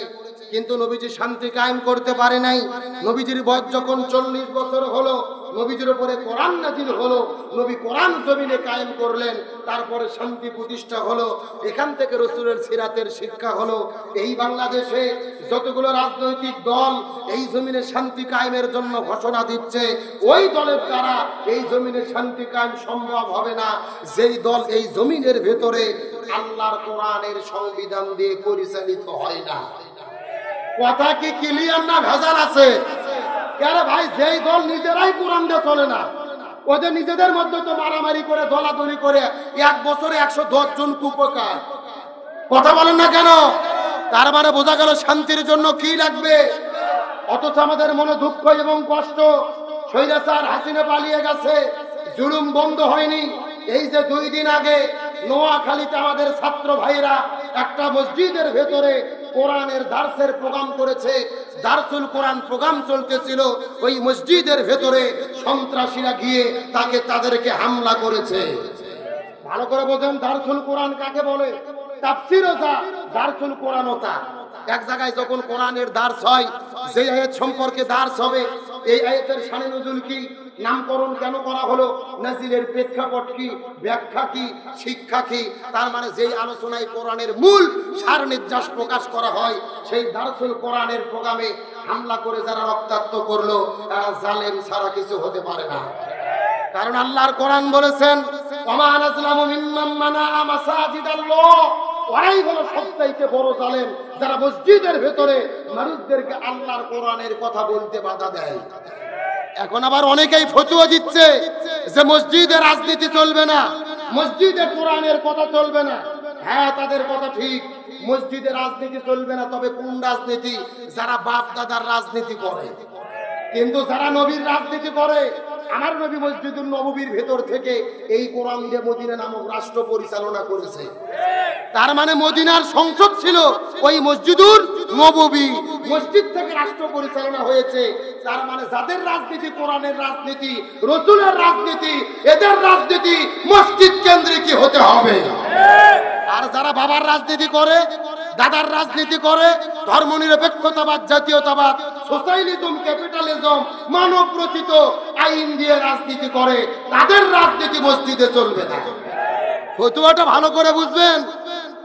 কিন্তু নবীজি শান্তি কায়েম করতে পারে নাই। নবীজির বয়স যখন 40 বছর হলো, নবীজির উপরে কোরআন নাজিল হলো, নবী কোরআন জমিনে কায়েম করলেন, তারপরে শান্তি প্রতিষ্ঠা হলো। এখান থেকে রাসূলের সিরাতের শিক্ষা হলো, এই বাংলাদেশে যতগুলো রাজনৈতিক দল এই জমিনে শান্তি কায়েমের জন্য ঘোষণা দিচ্ছে, ওই দলের দ্বারা এই জমিনে শান্তি কায়েম সম্ভব হবে না, যেই দল এই জমিনের ভেতরে আল্লাহর কোরআনের সংবিধান দিয়ে পরিচালিত হয় না। কথা কি ক্লিয়ার না ভেজাল আছে? কেন ভাই, যেই দল নিজেরাই কোরআন দিয়ে চলে না, ওদের নিজেদের মধ্যে তো মারামারি করে দলাদলি করে 1 বছরে 110 জন কুপকার। কথা বলেন না কেন? তার মানে বোঝা গেল শান্তির জন্য কি লাগবে। অথচ আমাদের মনে দুঃখ এবং কষ্ট, স্বৈরাচার হাসিনা পালিয়ে গেছে, জুলুম বন্ধ হয়নি। এই যে 2 দিন আগে নোয়াখালীতে আমাদের ছাত্র ভাইরা একটা মসজিদের ভেতরে কোরআনের দার্সের প্রোগ্রাম করেছে, দারসুল কোরআন প্রোগ্রাম চলতেছিল, ওই মসজিদের ভেতরে সন্ত্রাসীরা গিয়ে তাদেরকে হামলা করেছে। ভালো করে বোঝেন দারসুল কোরআন কাকে বলে, তাফসীরও তা, দারসুল কোরআনও তা। এক জায়গায় যখন কোরআনের দার্স হয়, যে আয়াত সম্পর্কে দার্স হবে, এই আয়াতের শানে নজুল কি, নামকরণ কেন করা হলো, নাজিলের প্রেক্ষাপট কি, ব্যাখ্যা কি, শিক্ষা কি, তার মানে যেই আলোচনায় কোরআনের মূল সার নির্যাস প্রকাশ করা হয়, সেই দারসুল কোরআনের প্রোগ্রামে হামলা করে যারা রক্তাক্ত করলো, তারা জালেম ছাড়া কিছু হতে পারে না। কারণ আল্লাহর কোরআন বলেছেন, ওমা নাজলামু মিম্মান মানাআ মাসাজিদাল্লাহ, ওরাই হলো সবচাইতে বড় জালেম যারা মসজিদের ভেতরে মানুষদেরকে আল্লাহর কোরআনের কথা বলতে বাধা দেয়। এখন আবার অনেকেই ফতোয়া দিচ্ছে যে মসজিদে রাজনীতি চলবে না, মসজিদে কোরআনের কথা চলবে না। হ্যাঁ, তাদের কথা ঠিক, মসজিদে রাজনীতি চলবে না, তবে কোন রাজনীতি? যারা বাপ দাদার রাজনীতি করে। কিন্তু যারা নবীর রাজনীতি করে, আমার নবী মসজিদুল নববীর ভেতর থেকে এই কোরআন দিয়ে মদিনা নামক রাষ্ট্র পরিচালনা করেছে। তার মানে মদিনার সংসদ ছিল ওই মসজিদুল নববী, মসজিদ থেকে রাষ্ট্র পরিচালনা হয়েছে। তার মানে যাদের রাজনীতি কোরআনের রাজনীতি, রাসূলের রাজনীতি, এদের রাজনীতি মসজিদ কেন্দ্রিকই হতে হবে। আর যারা বাবার রাজনীতি করে, দাদার রাজনীতি করে, ধর্মনিরপেক্ষতাবাদ, জাতীয়তাবাদ, সোশ্যালিজম, ক্যাপিটালিজম, মানব রচিত আইন দিয়ে রাজনীতি করে, তাদের রাজনীতি মসজিদে চলবে না। ফতোয়াটা ভালো করে বুঝবেন।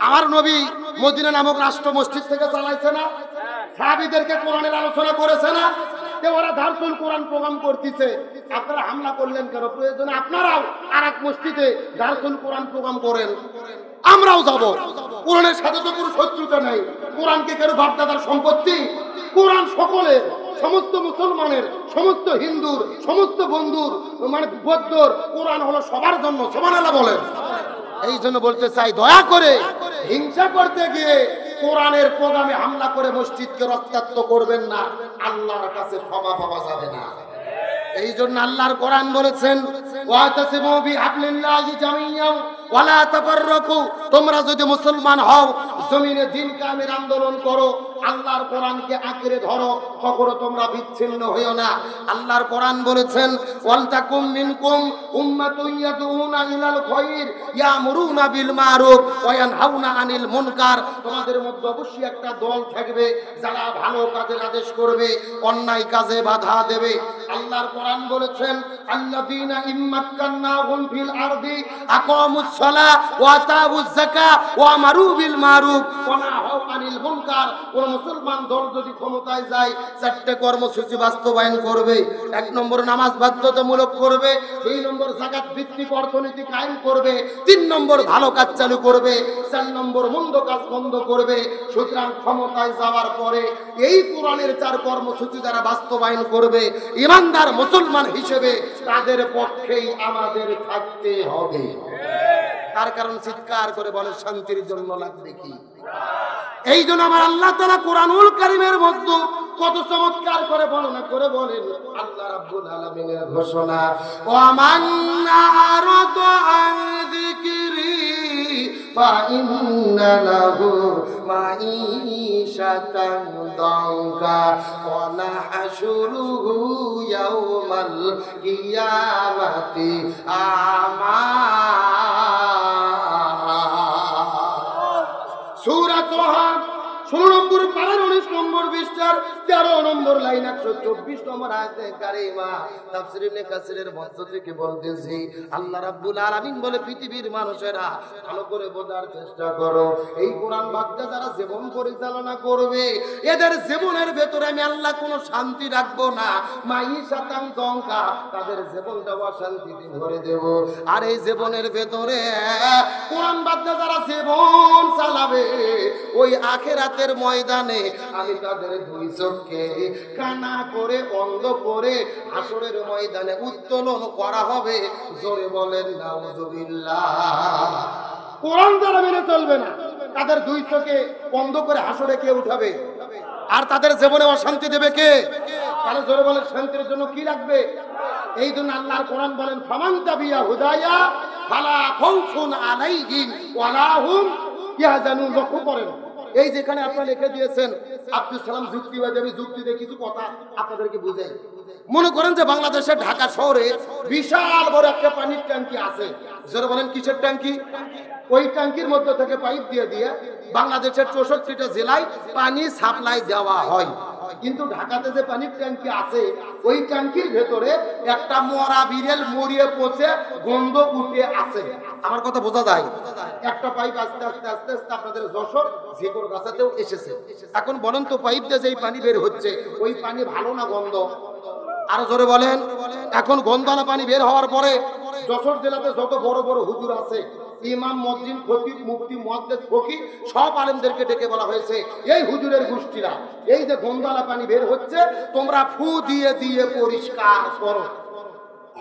আমার নবী মদিনা নামক রাষ্ট্র মসজিদ থেকে চালাইছে না, সাহাবীদেরকে কোরআনের আলোচনা করেছে না, ওরা দারসুল কোরআন প্রোগ্রাম করতেছে, আপনারা হামলা করলেন কেন? প্রয়োজনে আপনারাও আরেক মসজিদে দারসুল কোরআন প্রোগ্রাম করেন, আমরাও যাব। কোরআনের সাথে তো কোনো শত্রুতা নাই। কোরআনকে কেন বাপদাদার সম্পত্তি? কোরআন সকলের, সমস্ত মুসলমানের, সমস্ত হিন্দুর, সমস্ত বন্ধুর, মানে বৌদ্ধর, কোরআন হলো সবার জন্য। সুবহানাল্লাহ বলেন। এই জন্য বলতে চাই, দয়া করে হিংসা করতে গিয়ে কোরআনের প্রোগ্রামে হামলা করে মসজিদকে রক্তাক্ত করবেন না, আল্লাহর কাছে ক্ষমা পাওয়া যাবে না। এই জন্য আল্লাহর কোরআন বলেছেন, ওয়াতাসিমু বিহাবলিল্লাহি জামিআন ওয়ালা তাফাররাকু, তোমরা যদি মুসলমান হও, জমিনে দ্বীন কায়েমের আন্দোলন করো, আল্লাহর কোরআনকে আঁকড়ে ধরো, কখনো তোমরা বিচ্ছিন্ন হইও না। আল্লাহর কোরআন বলেছেন, ওয়ালতাকুম মিনকুম উম্মাতুন ইয়াদউনা ইলাল খায়র ইয়ামুরুনা বিল মারুফ ওয়া ইয়ানহাউনা আনিল মুনকার, তোমাদের মধ্যে অবশ্যই একটা দল থাকবে যারা ভালো কাজের আদেশ করবে, অন্যায় কাজে বাধা দেবে। আল্লাহর কোরআন বলেছেন, আল্লাযীনা ইম্মাক্কান্নাহুম ফিল আরদি আকামুস সালাহ ওয়া আতাউজ যাকাত ওয়া আমারু বিল মারুফ ওয়া নাহাউ আনিল মুনকার। কোন মুসলমান দল যদি ক্ষমতায় যায়, 4টে কর্মসূচি বাস্তবায়ন করবে। 1 নম্বর নামাজ বাধ্যতামূলক করবে, 2 নম্বর যাকাত ভিত্তিক অর্থনীতি কায়েম করবে, 3 নম্বর ভালো কাজ চালু করবে, 4 নম্বর মন্দ কাজ বন্ধ করবে। সুতরাং ক্ষমতায় যাওয়ার পরে এই কোরআনের 4 কর্মসূচি যারা বাস্তবায়ন করবে, ইমানদার মুসলমান হিসেবে তাদের পক্ষেই আমাদের থাকতে হবে। তার কারণ চিৎকার করে বলে, শান্তির জন্য লাগবে কি? এই জন্য আমার আল্লাহ তাআলা কোরআনুল কারীমের মধ্যে কত চমৎকার করে বর্ণনা করে বলেন, আল্লাহ রাব্বুল আলামিনের ঘোষণা, ওয়া মান আরাদা আন যিকরি ফা ইন্না লাহু মাঈশাতান দাঙ্কা ওয়া নাহশুরুহু ইয়াওমাল কিয়ামাতি আমা। সূরা তোহা 16 নম্বর পারার 19 নম্বর পৃষ্ঠার 13 নম্বর লাইন 124 নম্বর আয়াতে কারিমা তাফসীর ইবনে কাসিরের মধ্য থেকে বলতেছি আল্লাহ রাব্বুল আলামিন বলে পৃথিবীর মানুষেরা ভালো করে বোঝার চেষ্টা করো, এই কোরআন বাক্য যারা জীবন পরিচালনা করবে এদের জীবনের ভেতরে আমি আল্লাহ কোনো শান্তি রাখবো না, মাঈশাতান দঙ্কা, তাদের জীবনটা অশান্তিতে ভরে দেব। আর এই জীবনের ভেতরে কোরআন বাক্য যারা জীবন চালাবে ওই আখিরাত ময়দানে আমি তাদের দুই চোখকে কানা করে অন্ধ করে হাসরের ময়দানে উত্তোলন করা হবে। জোরে বলেন নাউযুবিল্লাহ। কোরআন যারা মেনে চলবে না তাদের দুই চোখে বন্ধ করে হাসরে কে উঠাবে? আর তাদের জীবনে অশান্তি দেবে কে? তাহলে জোরে বলেন শান্তির জন্য কি লাগবে? এই জন্য আল্লাহর কোরআন বলেন ফামান তাবিয়া হুদায়া ফালা খাউফুন আলাইহিম ওয়ালা হুম ইয়াহজানুন। লক্ষ্য করেন এই যেখানে আপনারা লিখে দিয়েছেন আব্দুল সালাম যুক্তিবাদী, আমি যুক্তি দিয়ে কিছু কথা আপনাদেরকে বুঝাই। মনে করেন যে বাংলাদেশের ঢাকা শহরে বিশাল বড় একটা পানির ট্যাঙ্কি আছে। যারা বলেন কিসের ট্যাঙ্কি? ওই ট্যাঙ্কির মধ্যে থেকে পাইপ দিয়ে দিয়ে বাংলাদেশের 64টা জেলায় পানি সাপ্লাই দেওয়া হয়। কিন্তু ঢাকাতে যে পানির ট্যাঙ্কি আছে ওই ট্যাঙ্কির ভেতরে একটা মরা বিড়েল মরিয়ে পচে গন্ধ উঠে আছে। আমার কথা বোঝা যায়? একটা পাইপ আস্তে আস্তে আস্তে আস্তে আপনাদের যশোর ঝিকর গাছাতেও এসেছে। এখন বলেন তো পাইপ দিয়ে যেই পানি বের হচ্ছে ওই পানি ভালো না গন্ধ? আরো জোরে বলেন। এখন গন্ধওয়ালা পানি বের হওয়ার পরে যশোর জেলাতে যত বড় বড় হুজুর আছে, ইমাম, মুয়াজ্জিন, খতিব, মুফতি, মুহাদ্দিস, ফকিহ সব আলেমদেরকে ডেকে বলা হয়েছে এই হুজুরের গোষ্ঠীরা এই যে গন্ধওয়ালা পানি বের হচ্ছে তোমরা ফু দিয়ে দিয়ে পরিষ্কার করো।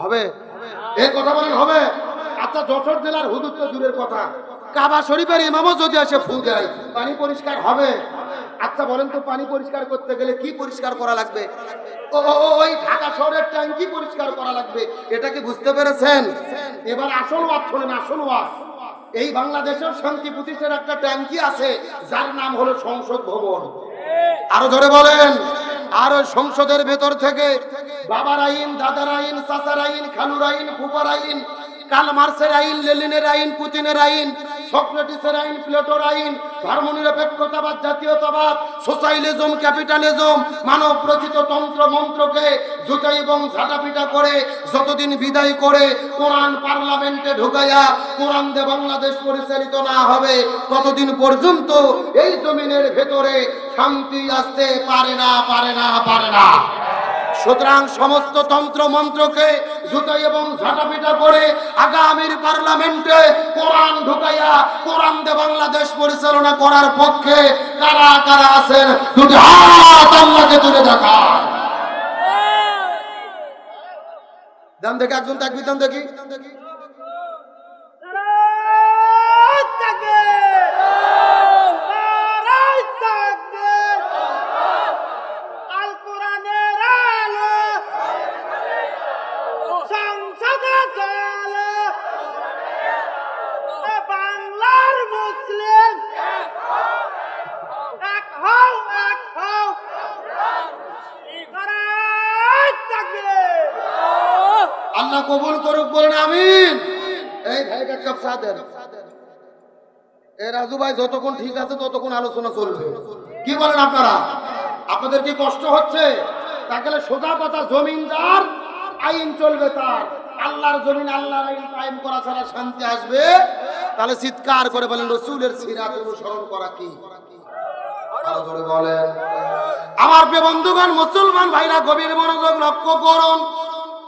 হবে? এই কথা বলেন হবে? আচ্ছা যশোর জেলার হুজুর তো দূরের কথা, কাবা শরীফের ইমামও যদি এসে ফু দেয় পানি পরিষ্কার হবে? আচ্ছা বলেন তো পানি পরিষ্কার করতে গেলে কি পরিষ্কার করা লাগবে? ওই ঢাকা শহরের ট্যাঙ্কি পরিষ্কার করা লাগবে। এটা কি বুঝতে পেরেছেন? এবার আসল ওয়াজ শোনেন, আসল ওয়াজ। এই বাংলাদেশের শান্তি প্রতিষ্ঠার একটা ট্যাঙ্কি আছে যার নাম হলো সংসদ ভবন। আরো ধরে বলেন। আর ওই সংসদের ভেতর থেকে বাবার আইন, দাদার আইন, চাচার আইন, খালুর আইন, ফুফার আইন, কার্ল মার্ক্সের আইন, লেনিনের আইন, পুতিনের আইন, সক্রেটিসের আইন, প্লেটোর আইন, ধর্মনিরপেক্ষতাবাদ, জাতীয়তাবাদ, সোশ্যালিজম, ক্যাপিটালিজম, মানব রচিত তন্ত্র মন্ত্রকে জুতা এবং ঝাঁটাপিটা করে যতদিন বিদায় করে কোরআন পার্লামেন্টে ঢুকাইয়া কোরআন দিয়ে বাংলাদেশ পরিচালিত না হবে ততদিন পর্যন্ত এই জমিনের ভেতরে শান্তি আসতে পারে না, পারে না, পারে না। সুতরাং সমস্ত তন্ত্র মন্ত্রকে জুতা এবং ঝাঁটাপিটা করে আগামীর পার্লামেন্টে কোরআন ঢুকাইয়া কোরআন দিয়ে বাংলাদেশ পরিচালনা করার পক্ষে কারা কারা আছেন দুটি হাত আল্লাহকে তুলে দেখান। দাম দেখে একজন তাকবীর দাম দেখি। আল্লাহ কবুল করুক, বলেন আমিন। এই ভাইকে এক কাপ চা দেন। এই রাজু ভাই যতক্ষণ ঠিক আছে ততক্ষণ আলোচনা চলবে। কি বলেন আপনারা? আপনাদের কি কষ্ট হচ্ছে? তাহলে সোজা কথা, জমিন যার আইন চলবে তার। আল্লাহর জমিন আল্লাহর আইন কায়েম করা ছাড়া শান্তি আসবে? তাহলে চিৎকার করে বলেন রাসূলের সিরাত অনুসরণ করা কি? আরো জোরে বলেন। আমার প্রিয় বন্ধুগণ, মুসলমান ভাইরা গভীর মনোযোগ লক্ষ্য করুন।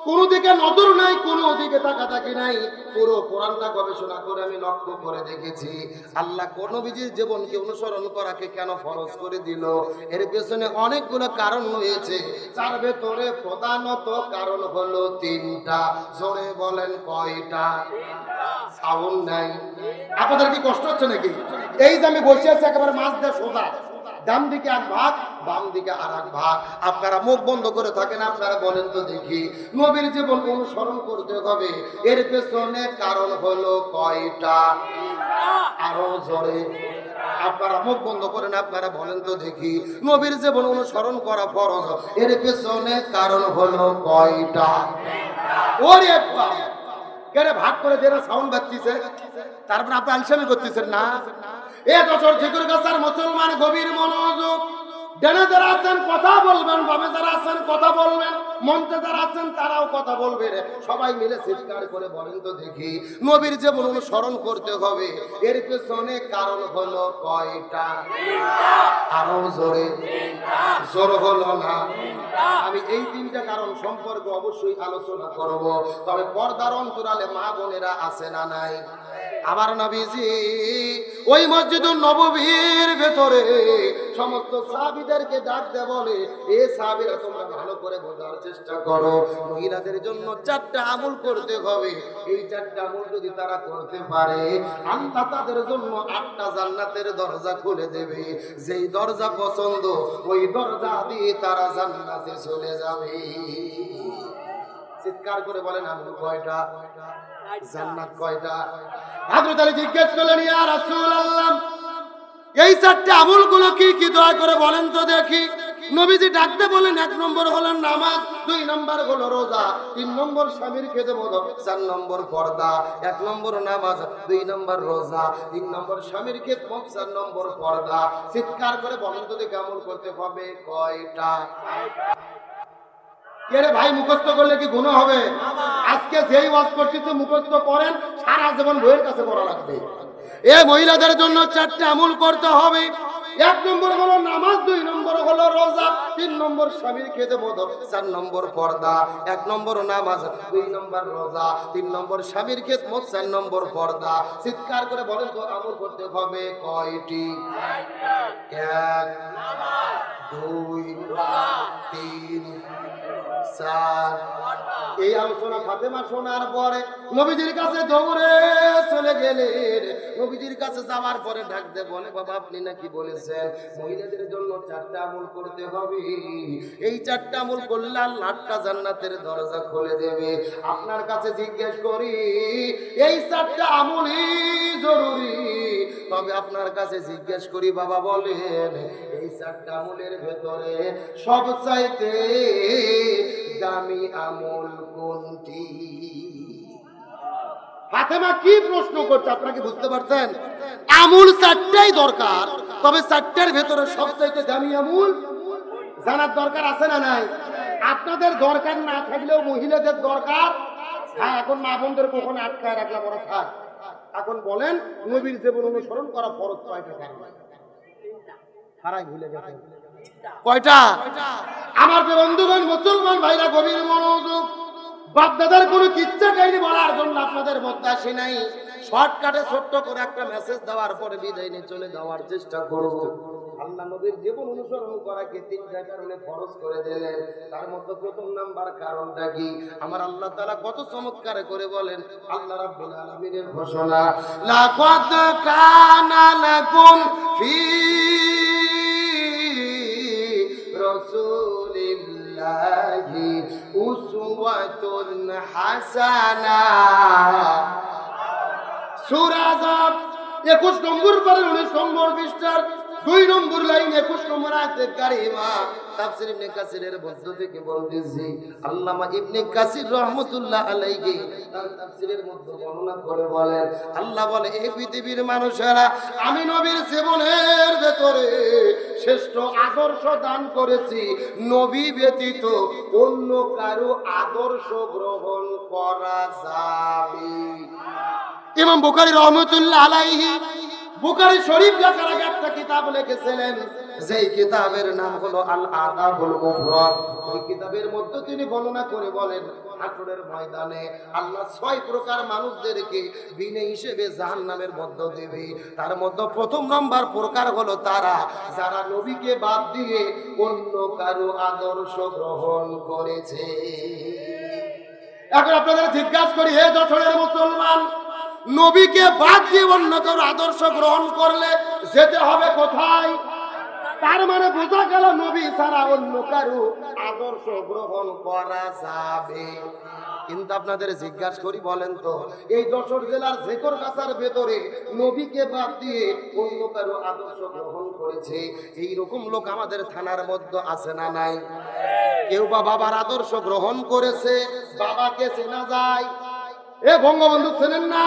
কোন দিকে নজর নাই, কোন দিকে তাকাতাকি নাই। পুরো কোরআনটা গবেষণা করে আমি লক্ষ্য করে দেখেছি আল্লাহ কোন নবীর জীবনকে অনুসরণ করাকে কেন ফরজ করে দিল। এর পেছনে অনেকগুলো কারণ রয়েছে, তার ভেতরে প্রধানত কারণ হলো তিনটা। জোরে বলেন কয়টা? সাউন্ড নাই। আপনাদের কি কষ্ট হচ্ছে নাকি? এই যে আমি বসে আছি একেবারে মাছ দিয়ে সোজা, ডান দিকে এক ভাগ, বাম দিকে আর এক ভাগ। আপনারা মুখ বন্ধ করে থাকেন, আপনারা বলেন তো দেখি, নবীর জীবন অনুসরণ করতে হবে, এর পেছনে কারণ হলো কয়টা? আরো জোরে। আপনারা মুখ বন্ধ করেন, আপনারা বলেন তো দেখি, নবীর জীবন অনুসরণ করা ফরজ, এর পেছনে কারণ হলো কয়টা? ওরে বাবা, কেন ভাগ করে যারা সাউন্ড বাজতিছে, তারপর আপনি আলসামি করতেছেন না? এ বছর জিকুর গাছার মুসলমান গভীর মনোযোগ। ডানে যারা আছেন কথা বলবেন, বামে যারা আছেন কথা বলবেন, মঞ্চে যারা আছেন তারাও কথা বলবেন। সবাই মিলে চিৎকার করে বলেন তো দেখি, নবীর জীবন অনুসরণ করতে হবে, এর পেছনে কারণ হলো কয়টা? আরো জোরে। জোর হলো না? আমি এই তিনটা কারণ সম্পর্কে অবশ্যই আলোচনা করব, তবে পর্দার অন্তরালে মা বোনেরা আছে না নাই? আমার নবীজি ওই মসজিদুন নববীর ভেতরে সমস্ত সাহাবীদেরকে ডাকতে বলে, এ সাহাবীরা তোমরা ভালো করে বোঝার চেষ্টা করো, মহিলাদের জন্য 4টা আমল করতে হবে। এই 4টা আমল যদি তারা করতে পারে, আল্লাহ তাদের জন্য 8টা জান্নাতের দরজা খুলে দেবে। যেই দরজা পছন্দ ওই দরজা দিয়ে তারা জান্নাতে চলে যাবে। চিৎকার করে বলেন আমল কয়টা? জান্নাত কয়টা? হযরত আলী জিজ্ঞেস করলেন, ইয়া রাসূলুল্লাহ, এই 4টা আমলগুলো কি কি? দয়া করে বলেন তো দেখি। নবীজি ডাকতে বলেন, 1 নম্বর হলো নামাজ, 2 নম্বর হলো রোজা, 3 নম্বর স্বামীর খেদমত, 4 নম্বর পর্দা। 1 নম্বর নামাজ, 2 নম্বর রোজা, 3 নম্বর স্বামীর খেদমত, 4 নম্বর পর্দা। চিৎকার করে বলেন তো দেখি, আমল করতে হবে কয়টা? এরে ভাই, মুখস্থ করলে কি গুনাহ হবে? আজকে যেই ওয়াজ করতেছে মুখস্থ করেন, সারা জীবন বইয়ের কাছে পড়া লাগবে। এ মহিলাদের জন্য 4টা আমল করতে হবে। 1 নম্বর হলো নামাজ, 2 নম্বর হলো রোজা, 3 নম্বর স্বামীর খেদমত, 4 নম্বর পর্দা। 1 নম্বর নামাজ, 2 নম্বর রোজা, 3 নম্বর স্বামীর খেদমত, 4 নম্বর পর্দা। চিৎকার করে বলেন তো আমল করতে হবে কয়টি? 1, 2, 3, 4। এই আলোচনা ফাতেমা শোনার পরে নবীজির কাছে দৌড়ে চলে গেলেন। নবীজির কাছে যাওয়ার পরে ডাকতে বলে, বাবা আপনি নাকি বলেছেন মহিলাদের জন্য 4টা আমল করতে হবে, এই 4টা আমল করলে আল্লাহ 8টা জান্নাতের দরজা খুলে দেবে। আপনার কাছে জিজ্ঞেস করি, এই 4টা আমলই জরুরি, তবে আপনার কাছে জিজ্ঞেস করি বাবা বলেন, এই 4টা আমলের ভেতরে সবচাইতে দামি আমল কোনটি? ফাতেমা কি প্রশ্ন করছে আপনাকে বুঝতে পারছেন? আমল 4টাই দরকার, তবে 4টার ভেতরে সবচাইতে দামি আমল জানার দরকার আছে না নাই? আপনাদের দরকার না থাকলেও মহিলাদের দরকার। হ্যাঁ, এখন মা বোনদের কখন আটকায় রাখলাম, ওরা থাক। এখন বলেন, নবীর জীবন অনুসরণ করা ফরজ কয়টা? হারাই ভুলে গেছেন কয়টা? আমার বন্ধুগণ, মুসলমান ভাইরা গভীর মনোযোগ। বাপদাদার কোনো কিচ্ছা কাহিনী বলার জন্য আপনাদের মধ্যে আসে নাই। শর্টকাটে ছোট্ট করে একটা মেসেজ দেওয়ার পরে বিদায় নিয়ে চলে যাওয়ার চেষ্টা করব। আল্লাহ নবীর জীবন অনুসরণ করাকে 3টা কারণে ফরজ করে দিলেন। তার মধ্যে প্রথম নাম্বার কারণটা কি? আমার আল্লাহ তাআলা কত চমৎকার করে বলেন, আল্লাহ রাব্বুল আলামিনের ঘোষণা, লাকাদ কানা লাকুম ফি রাসূলিল্লাহি উসওয়াতুন হাসানাহ। সূরা আযাব 21 নম্বর পরে 19 নম্বর পৃষ্ঠার 2 নম্বর লাইন 21 নম্বর আয়াতে কারিমা। তাফসীর ইবনে কাসিরের মধ্য থেকে বলতেছি, আল্লামা ইবনে কাসির রাহমাতুল্লাহ আলাইহি তার তাফসীরের মধ্যে বর্ণনা করে বলেন, আল্লাহ বলে, এই পৃথিবীর মানুষেরা আমি নবীর জীবনের ভেতরে শ্রেষ্ঠ আদর্শ দান করেছি, নবী ব্যতীত অন্য কারো আদর্শ গ্রহণ করা যাবে। ইমাম বুখারী রাহমাতুল্লাহ আলাইহি বুখারী শরীফ লেখার আগে একটা কিতাব লিখেছিলেন, যেই কিতাবের নাম হলো আল আদাবুল মুফরাদ। ওই কিতাবের মধ্যে তিনি বর্ণনা করে বলেন, হাসরের ময়দানে আল্লাহ 6 প্রকার মানুষদেরকে বিনে হিসেবে জাহান্নামের মধ্য দেবে। তার মধ্যে প্রথম নাম্বার প্রকার হলো তারা যারা নবীকে বাদ দিয়ে অন্য কারো আদর্শ গ্রহণ করেছে। এখন আপনাদের জিজ্ঞাসা করি, হে যশোরের মুসলমান, নবীকে বাদ দিয়ে অন্য কারো আদর্শ গ্রহণ করলে যেতে হবে কোথায়? তার মানে বোঝা গেল নবী ছাড়া অন্য কারো আদর্শ গ্রহণ করা যাবে। কিন্তু আপনাদের জিজ্ঞাসা করি, বলেন তো এই যশোর জেলার ঝেকরগাছার ভেতরে নবীকে বাদ দিয়ে অন্য কারো আদর্শ গ্রহণ করেছে এইরকম লোক আমাদের থানার মধ্যে আছে না নাই? কেউ বা বাবার আদর্শ গ্রহণ করেছে, বাবাকে চেনা যায়। এ বঙ্গবন্ধু চেনেন না?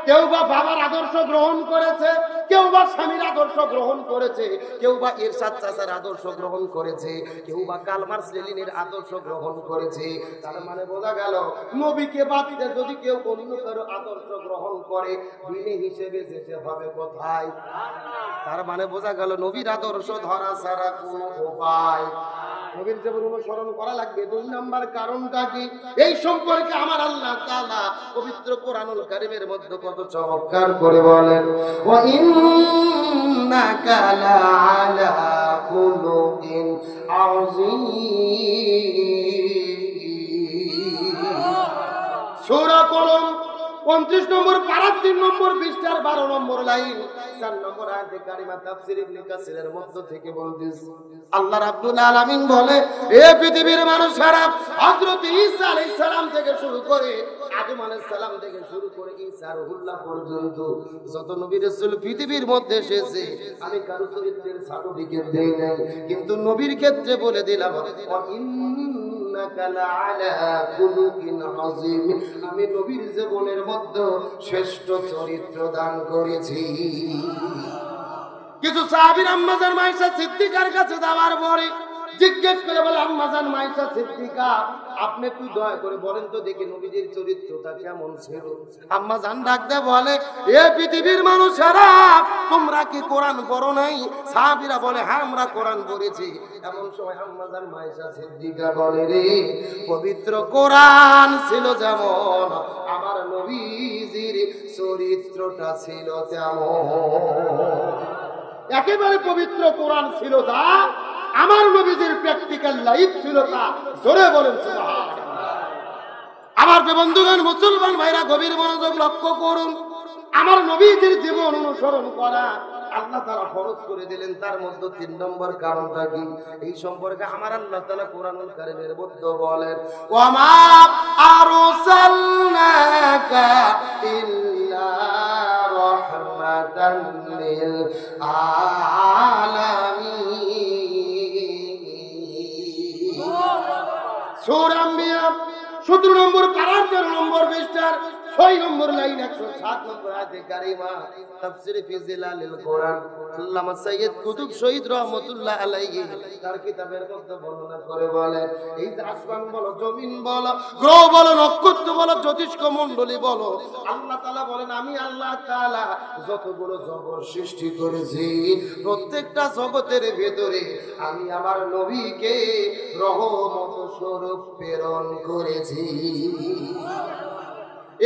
কেউ বা বাবার আদর্শ গ্রহণ করেছে, কেউ বা স্বামীর আদর্শ গ্রহণ করেছে, কেউ বা এরশাদ চাচার আদর্শ গ্রহণ করেছে, কেউ বা কার্ল মার্কস লেনিনের আদর্শ গ্রহণ করেছে। তার মানে বোঝা গেল নবীকে বাদ দিয়ে যদি কেউ অন্য কারো আদর্শ গ্রহণ করে দিনে হিসেবে যেতে হবে কোথায়? তার মানে বোঝা গেল নবীর আদর্শ ধরা ছাড়া কোনো উপায়। নবীর জীবন অনুসরণ করা লাগবে। 2 নাম্বার কারণটা কি? এই সম্পর্কে আমার আল্লাহ তাআলা পবিত্র কোরআনুল কারীমের মধ্যে কত চমৎকার করে বলেন, ওয়া ইন্নাকা লাআলা খুলুকিন আযীম। সূরা কলম 35 নম্বর পারা 3 নম্বর পৃষ্ঠার 12 নম্বর লাইন 4 নম্বর আয়াতে কারিমা তাফসীর ইবনে কাসিরের মধ্য থেকে বলতেছে, আল্লাহ রাব্বুল আলামিন বলে, এ পৃথিবীর মানুষেরা হযরত ঈসা আলাইহিস সালাম থেকে শুরু করে আদম আলাইহিস সালাম থেকে শুরু করে ঈসা রুহুল্লাহ পর্যন্ত যত নবী রাসূল পৃথিবীর মধ্যে এসেছে আমি কারো চরিত্রের সার্টিফিকেট দেই নাই, কিন্তু নবীর ক্ষেত্রে বলে দিলাম ওয়া ইন্নাকা লাআলা খুলুকিন আযীম। আমি নবীর জীবনের মধ্যে শ্রেষ্ঠ চরিত্র দান করেছি। কিছু সাহাবীর আম্মাজান মায়েশা সিদ্দিকার কাছে যাওয়ার পরে জিজ্ঞেস করে বলে, আম্মাজান মায়েশা সিদ্দিকা আপনি একটু দয়া করে বলেন তো দেখি নবীজির চরিত্রটা কেমন ছিল। আম্মাজান ডাক দেয় বলে, এ পৃথিবীর মানুষেরা তোমরা কি কোরআন পড়ো নাই? সাহাবীরা বলে, হ্যাঁ আমরা কোরআন পড়েছি। এমন সময় আম্মাজান মায়েশা সিদ্দিকা বলে, রে পবিত্র কোরআন ছিল যেমন আমার নবীজির চরিত্রটা ছিল তেমন। একেবারে পবিত্র কোরআন ছিল যা, আমার নবীজির প্র্যাকটিক্যাল লাইফ ছিল তা। জোরে বলেন সুবহানাল্লাহ। আমার বন্ধুগণ, মুসলমান ভাইরা গভীর মনোযোগ লক্ষ্য করুন। আমার নবীজির জীবন অনুসরণ করা আল্লাহ তাআলা ফরজ করে দিলেন। তার মধ্যে 3 নম্বর কারণটা কি? এই সম্পর্কে আমার আল্লাহ তাআলা কোরআনুল কারীমের মধ্যে বলেন, ওয়া মা আরসালনাকা ইল্লা রাহমাতাল লিল আলামিন। সূরা আম্বিয়া 17 নম্বর পারা 13 নম্বর পৃষ্ঠার 6 নম্বর লাইন 107 নম্বর আয়াতে কারিমা তাফসীর ফি জিলালিল কোরআন আল্লামা সাইয়্যিদ কুতুব শহীদ রাহমাতুল্লাহ আলাইহি তার কিতাবের মধ্যে বর্ণনা করে বলেন, এই যে আসমান বলো, জমিন বলো, গ্রহ বলো, নক্ষত্র বলো, জ্যোতিষ্ক মণ্ডলী বলো, আল্লাহ তাআলা বলেন আমি আল্লাহ তাআলা যতগুলো জগৎ সৃষ্টি করেছি প্রত্যেকটা জগতের ভেতরে আমি আমার নবীকে রহমত স্বরূপ প্রেরণ করেছি।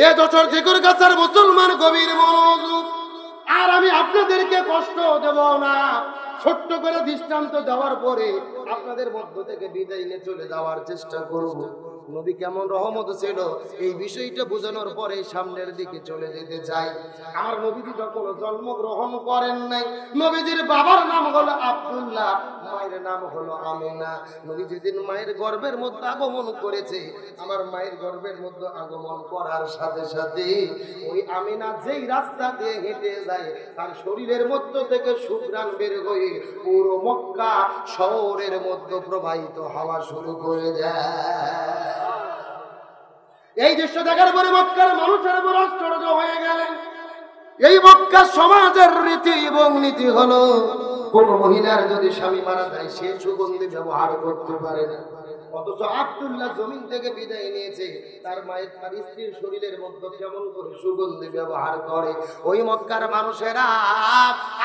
এ যশোর ঝিকরগাছার মুসলমান গভীর মনোযোগ। আর আমি আপনাদেরকে কষ্ট দেব না, ছোট্ট করে দৃষ্টান্ত দেওয়ার পরে আপনাদের মধ্য থেকে বিদায় নিয়ে চলে যাওয়ার চেষ্টা করব। নবী কেমন রহমত ছিল এই বিষয়টা বোঝানোর পরে সামনের দিকে চলে যেতে চাই। আমার নবীজি যখন জন্মগ্রহণ করেন নাই, নবীজির বাবার নাম হলো আব্দুল্লাহ, মায়ের নাম হলো আমিনা। নবী যেদিন মায়ের গর্ভের মধ্যে আগমন করেছে, আমার মায়ের গর্ভের মধ্যে আগমন করার সাথে সাথে ওই আমিনা যেই রাস্তা দিয়ে হেঁটে যায় তার শরীরের মধ্য থেকে সুঘ্রাণ বের হয়ে পুরো মক্কা শহরের মধ্যে প্রবাহিত হওয়া শুরু করে যায়। এই দৃশ্য দেখার পরে মক্কার মানুষের উপর আশ্চর্য হয়ে গেলেন। এই মক্কা সমাজের রীতি এবং নীতি হলো কোন মহিলার যদি স্বামী মারা যায় সে সুগন্ধি ব্যবহার করতে পারে না। অথচ আব্দুল্লাহ জমিন থেকে বিদায় নিয়েছে, তার মায়ের তার স্ত্রীর শরীরের মধ্যে কেমন করে সুগন্ধি ব্যবহার করে। ওই মক্কার মানুষেরা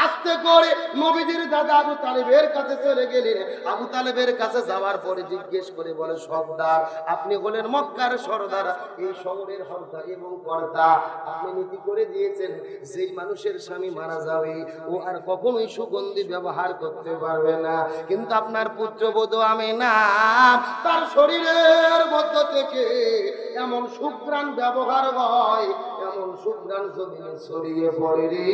আস্তে করে নবীজির দাদা আবু তালেবের কাছে চলে গেলেন। আবু তালেবের কাছে যাওয়ার পরে জিজ্ঞেস করে বলে, সর্দার আপনি হলেন মক্কার সর্দার, এই শহরের হর্তা এবং কর্তা, আপনি নীতি করে দিয়েছেন যেই মানুষের স্বামী মারা যাবে ও আর কখনোই সুগন্ধি ব্যবহার করতে পারবে না, কিন্তু আপনার পুত্রবধূ আমিনা তার শরীরের মধ্য থেকে এমন সুঘ্রাণ ব্যবহার হয়, এমন এমন সুঘ্রাণ জমিনে ছড়িয়ে পড়ে রে,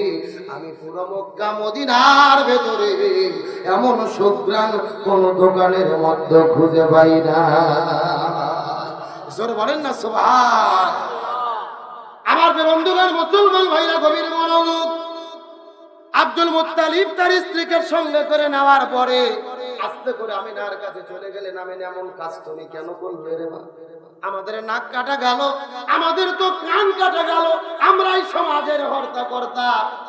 আমি পুরো মক্কা মদিনার ভেতরে এমন সুঘ্রাণ কোন দোকানের মধ্যে খুঁজে পাই না। জোরে বলেন না সুবহান। আমার বন্ধুগণ, মুসলমান ভাইরা, গভীর মনোযোগ। আব্দুল মুত্তালিব তার স্ত্রীকে সঙ্গে করে নেওয়ার পরে আস্তে করে আমিনার কাছে চলে গেলেন। আমিনা, এমন কাজ তুমি কেন করলে রে মা? আমাদের নাক কাটা গেল, আমাদের তো কান কাটা গেল, আমরাই সমাজের হর্তা কর্তা,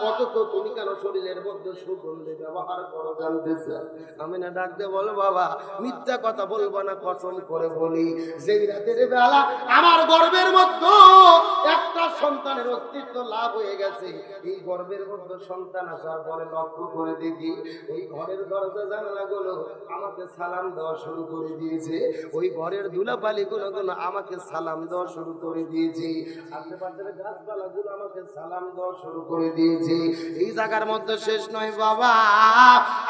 অথচ তুমি কেন শরীরের মধ্যে সুগন্ধি ব্যবহার করো জানতেছে? আমিনা ডাক দিয়ে বলো, বাবা মিথ্যা কথা বলবো না, কসম করে বলি, যেই রাতের বেলা আমার গর্ভের মধ্যে একটা সন্তানের অস্তিত্ব লাভ হয়ে গেছে, এই গর্ভের মধ্যে সন্তান আসার পরে লক্ষ্য করে দেখি ওই ঘরের দরজা জানালাগুলো আমাকে সালাম দেওয়া শুরু করে দিয়েছে, ওই ঘরের ধুলাবালি গুলো আমাকে সালাম দেওয়া শুরু করে দিয়েছে, আশেপাশের গাছপালাগুলো আমাকে সালাম দেওয়া শুরু করে দিয়েছে। এই জায়গার মধ্যে শেষ নয় বাবা,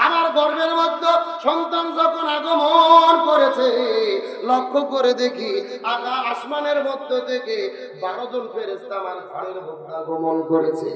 আমার গর্ভের মধ্যে সন্তান যখন আগমন করেছে, লক্ষ্য করে দেখি আসমানের মধ্য থেকে 12 জন ফেরেশতা আমার ঘরের মধ্যে আগমন করেছে।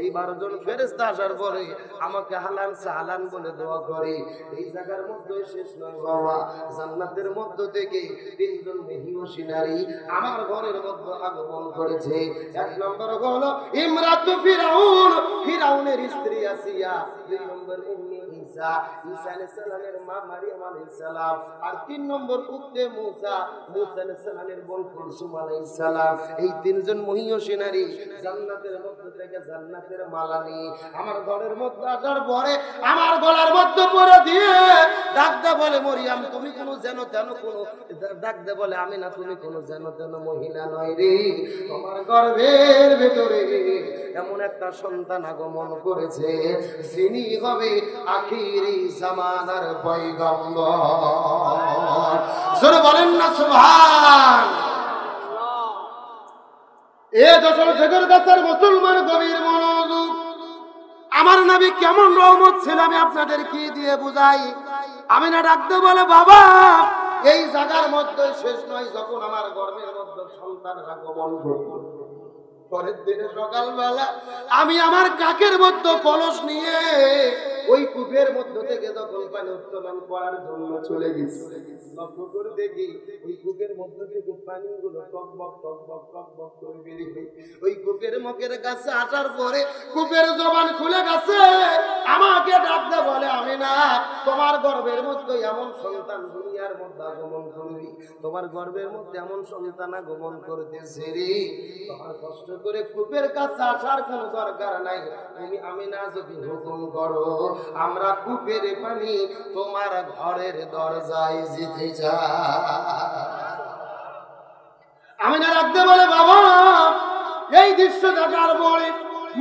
এই 12 জন ফেরেশতা আসার পরে আমাকে হালান সালান বলে দোয়া করে। এই জায়গার মধ্যে শেষ নয় বাবা, জান্নাতের মধ্য থেকে 3 জন মেহিয়সী নারী আমার ঘরের মধ্যে আগমন করেছে। এক নম্বর হলো ইমরাতু ফিরাউন, ফিরাউনের স্ত্রী আসিয়া। 2 নম্বর উম্মে ঈসা, ঈসা আলাইহিস সালামের মা মারিয়াম আলাইহিস সালাম। আর 3 নম্বর উক্তে মুসা, মুসা আলাইহিস সালামের বোন কুলসুম আলাইহিস সালাম। এই 3 জন মহিয়সী নারী জান্নাতের মধ্য থেকে জান্নাতের মালা নিয়ে আমার ঘরের মধ্যে আসার পরে আমার গলার মধ্যে পরে দিয়ে ডাকতে বলে, মরিয়াম তুমি কোনো যেন তেন কোনো, ডাকতে বলে আমিনা তুমি কোনো যেন তেন মহিলা নয় রে, তোমার গর্ভের ভেতরে এমন একটা সন্তান আগমন করেছে, যিনি হবে আখিরি জামানার পয়গম্বর। জোরে বলেন না সুবহান। এ যশোর শেখর গাছের মুসলমান, গভীর মনোযোগ। আমার নবী কেমন রহমত ছিল আমি আপনাদের কি দিয়ে বুঝাই। আমিনা ডাকতে বলে, বাবা এই জায়গার মধ্যে শেষ নয়, যখন আমার গর্ভের মধ্যে সন্তান আগমন করল, পরের দিনে সকালবেলা আমি আমার কাকের মধ্যে কলস নিয়ে ওই কূপের মধ্য থেকে যখন পানি উত্তোলন করার জন্য চলে গেছি, লক্ষ্য করে দেখি ওই কূপের মধ্য থেকে পানিগুলো টকবক টকবক টকবক করে বেরিয়ে ওই কূপের মুখের কাছে আসার পরে কূপের জবান খুলে গেছে। আমাকে ডাকতে বলে, আমিনা তোমার গর্ভের মধ্যে এমন সন্তান দুনিয়ার মধ্যে আগমন করবি, তোমার গর্ভের মধ্যে এমন সন্তান আগমন করতেছে রে, তোমার কষ্ট করে কূপের কাছে আসার কোনো দরকার নাই, তুমি আমিনা যদি হুকুম করো আমরা কূপের পানি তোমার ঘরের দরজায় যেতে চাই। আমিনা রাখতে বলে, বাবা এই দৃশ্য দেখার পরে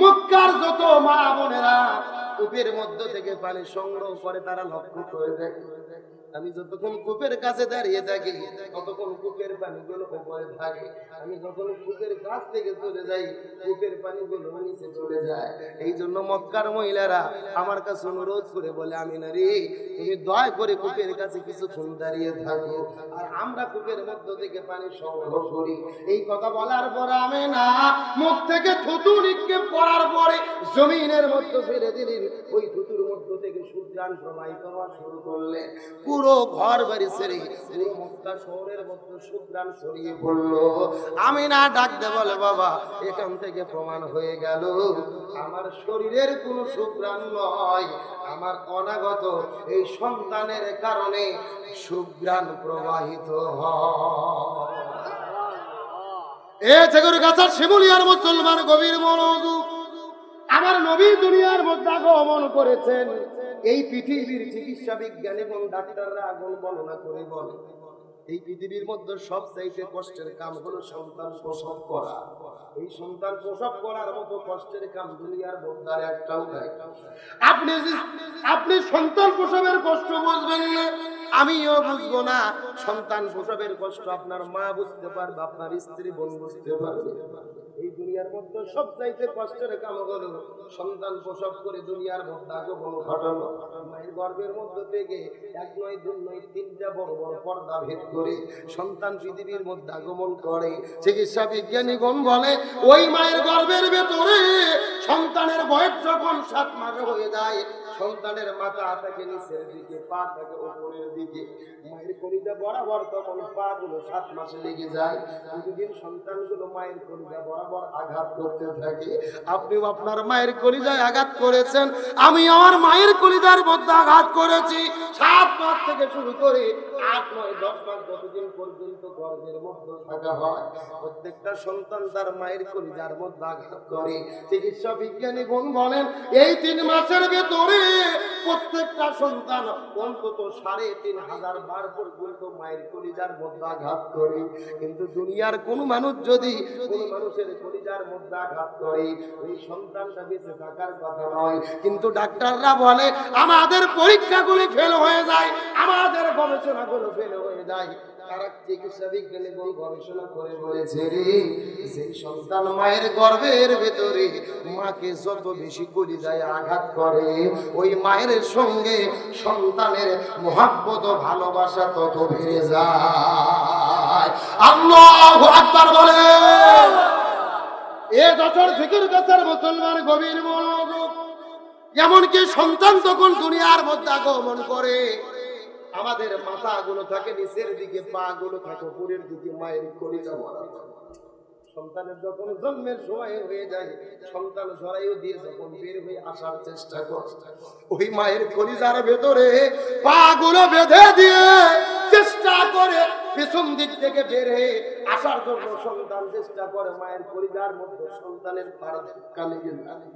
মক্কার যত মা বোনেরা কূপের মধ্য থেকে পানি সংগ্রহ করে তারা লক্ষ্য করে দেখে আমি যতক্ষণ কূপের কাছে দাঁড়িয়ে থাকি ততক্ষণ কূপের পানিগুলো উপরে থাকে, আমি যখন কূপের কাছ থেকে চলে যাই কূপের পানিগুলো নিচে চলে যায়। এই জন্য মক্কার মহিলারা আমার কাছে অনুরোধ করে বলে, আমিনা রে তুমি দয়া করে কূপের কাছে কিছুক্ষণ দাঁড়িয়ে থাকো, আর আমরা কূপের মধ্য থেকে পানি সংগ্রহ করি। এই কথা বলার পর আমিনা মুখ থেকে থুতু নিক্ষেপ করার পরে জমিনের মধ্যে ফেলে দিলেন। ওই থুতুর মধ্য থেকে সুঘ্রাণ প্রবাহিত হওয়া শুরু করলে পুরো ঘর বাড়ি ছেড়ে পুরো মক্কা শহরের মধ্যে সুঘ্রাণ ছড়িয়ে পড়লো। আমিনা ডাকতে বলে, বাবা এখান থেকে প্রমাণ হয়ে গেল আমার শরীরের কোনো সুঘ্রাণ নয়, আমার অনাগত এই সন্তানের কারণে সুঘ্রাণ প্রবাহিত হয়। এ ছেগরগাছার শিমুলিয়ার মুসলমান, গভীর মনোযোগ। আমার নবী দুনিয়ার মধ্যে আগমন করেছেন, এই পৃথিবীর চিকিৎসা বিজ্ঞান এবং ডাক্তাররা আগুন বর্ণনা করে বলে এই পৃথিবীর মধ্যে সবচাইতে কষ্টের কাম হলো সন্তান প্রসব করা। এই সন্তান প্রসব করার মতো কষ্টের কাম দুনিয়ার মধ্যে আর একটাও নাই। আপনি সন্তান প্রসবের কষ্ট বুঝবেন না, আমিও বুঝবো না। সন্তান প্রসবের কষ্ট আপনার মা বুঝতে পারবে, আপনার স্ত্রী বোন বুঝতে পারবে। এই দুনিয়ার মধ্যে সবচাইতে কষ্টের কাম হলো সন্তান প্রসব করে দুনিয়ার মধ্যে আগমন ঘটানো। মায়ের গর্ভের মধ্যে থেকে 1 নয় 2 নয় 3টা বড় বড় পর্দা ভেদ করে সন্তান পৃথিবীর মধ্যে আগমন করে। চিকিৎসা বিজ্ঞানীগণ বলে ওই মায়ের গর্ভের ভেতরে সন্তানের বয়স যখন 7 মাস হয়ে যায়, সন্তানের মাথা থাকে নিচের দিকে, পা থাকে উপরের দিকে, মায়ের কলিজা বরাবর তখন পা গুলো 7 মাসে লেগে যায়। প্রতিদিন সন্তানগুলো মায়ের কলিজা বরাবর আঘাত করতে থাকে। আপনিও আপনার মায়ের কলিজায় আঘাত করেছেন, আমি আমার মায়ের কলিজার মধ্যে আঘাত করেছি। 7 মাস থেকে শুরু করে 8, 9, 10 মাস যতদিন পর্যন্ত গর্ভের মধ্যে থাকা হয়, প্রত্যেকটা সন্তান তার মায়ের কলিজার মধ্যে আঘাত করে। চিকিৎসা বিজ্ঞানীগণ বলেন এই 3 মাসের ভেতরে প্রত্যেকটা সন্তান অন্তত 3500 বার পর্যন্ত মায়ের কলিজার মধ্যে আঘাত করে। কিন্তু দুনিয়ার কোন মানুষ যদি কোন মানুষের কলিজার মধ্যে আঘাত করে, ওই সন্তানটা বেঁচে থাকার কথা নয়। কিন্তু ডাক্তাররা বলে আমাদের পরীক্ষাগুলি ফেল হয়ে যায়, আমাদের গবেষণাগুলো ফেল হয়ে যায়। তারা চিকিৎসা বিজ্ঞানী গবেষণা করে বলেছে রে, সেই সন্তান মায়ের গর্ভের ভেতরে মাকে যত বেশি কলিজায় আঘাত করে, ওই মায়ের সঙ্গে সন্তানের মহব্বত ও ভালোবাসা তত বেড়ে যায়। আল্লাহু আকবার বলে। এ যশোর ফিকির গাছের মুসলমান গভীর মনোযোগ। এমনকি সন্তান তখন দুনিয়ার মধ্যে আগমন করে, আমাদের মাথা গুলো থাকে নিচের দিকে, পা গুলো থাকে উপরের দিকে, মায়ের কলিজা বরাবর। সন্তানের যখন জন্মের সময় হয়ে যায়, সন্তান জরায়ু দিয়ে যখন বের হয়ে আসার চেষ্টা করে, ওই মায়ের কলিজার ভেতরে পা গুলো বেঁধে দিয়ে চেষ্টা করে পিছন দিক থেকে বের হয়ে আসার জন্য সন্তান চেষ্টা করে, মায়ের কলিজার মধ্যে সন্তানের পাড়া ধাক্কা লেগে যায়।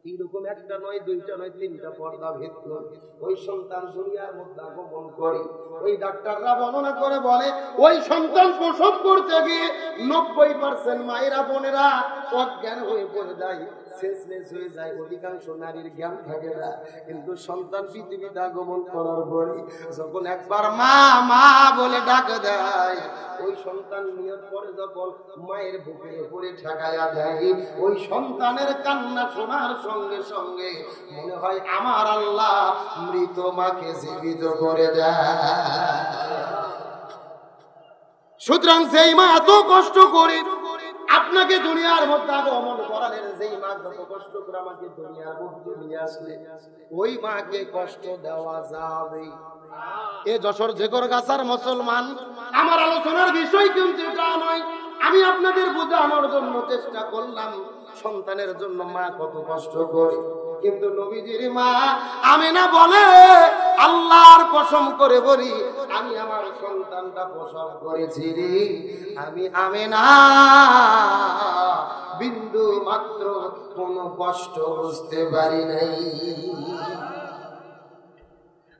এইরকম একটা নয়, দুইটা নয়, 3টা পর্দা ভেদ করে ওই সন্তান দুনিয়ার মধ্যে আগমন করে। ওই ডাক্তাররা বর্ণনা করে বলে ওই সন্তান প্রসব করতে গিয়ে 90% মায়েরা বোনেরা অজ্ঞান হয়ে পড়ে যায়, সেন্সলেস হয়ে যায়। অধিকাংশ নারীর জ্ঞান থাকে না। কিন্তু সন্তান পৃথিবীতে আগমন করার পরে যখন একবার মা মা বলে ডাক দেয়, ওই সন্তান নিয়ত করে যখন মায়ের বুকের উপরে ঠেকায়া দেয়, ওই সন্তানের কান্না শোনার সঙ্গে সঙ্গে মনে হয় আমার আল্লাহ মৃত মাকে জীবিত করে দেয়। সুতরাং যেই মা এত কষ্ট করে আপনাকে দুনিয়ার মধ্যে আগমন করালেন, যেই মা যত কষ্ট করে আমাকে দুনিয়ার মধ্যে নিয়ে আসলে, ওই মাকে কষ্ট দেওয়া যাবে? এ যশোর ঝেকর গাছার মুসলমান, আমার আলোচনার বিষয় কিন্তু এটা নয়। আমি আপনাদের বোঝানোর জন্য চেষ্টা করলাম সন্তানের জন্য মা কত কষ্ট করে। কিন্তু নবীজির মা আমেনা বলে আল্লাহর কসম করে বলি, আমি আমার সন্তানটা প্রসব করেছি রে, আমি আমেনা বিন্দু মাত্র কোনো কষ্ট বুঝতে পারি নাই।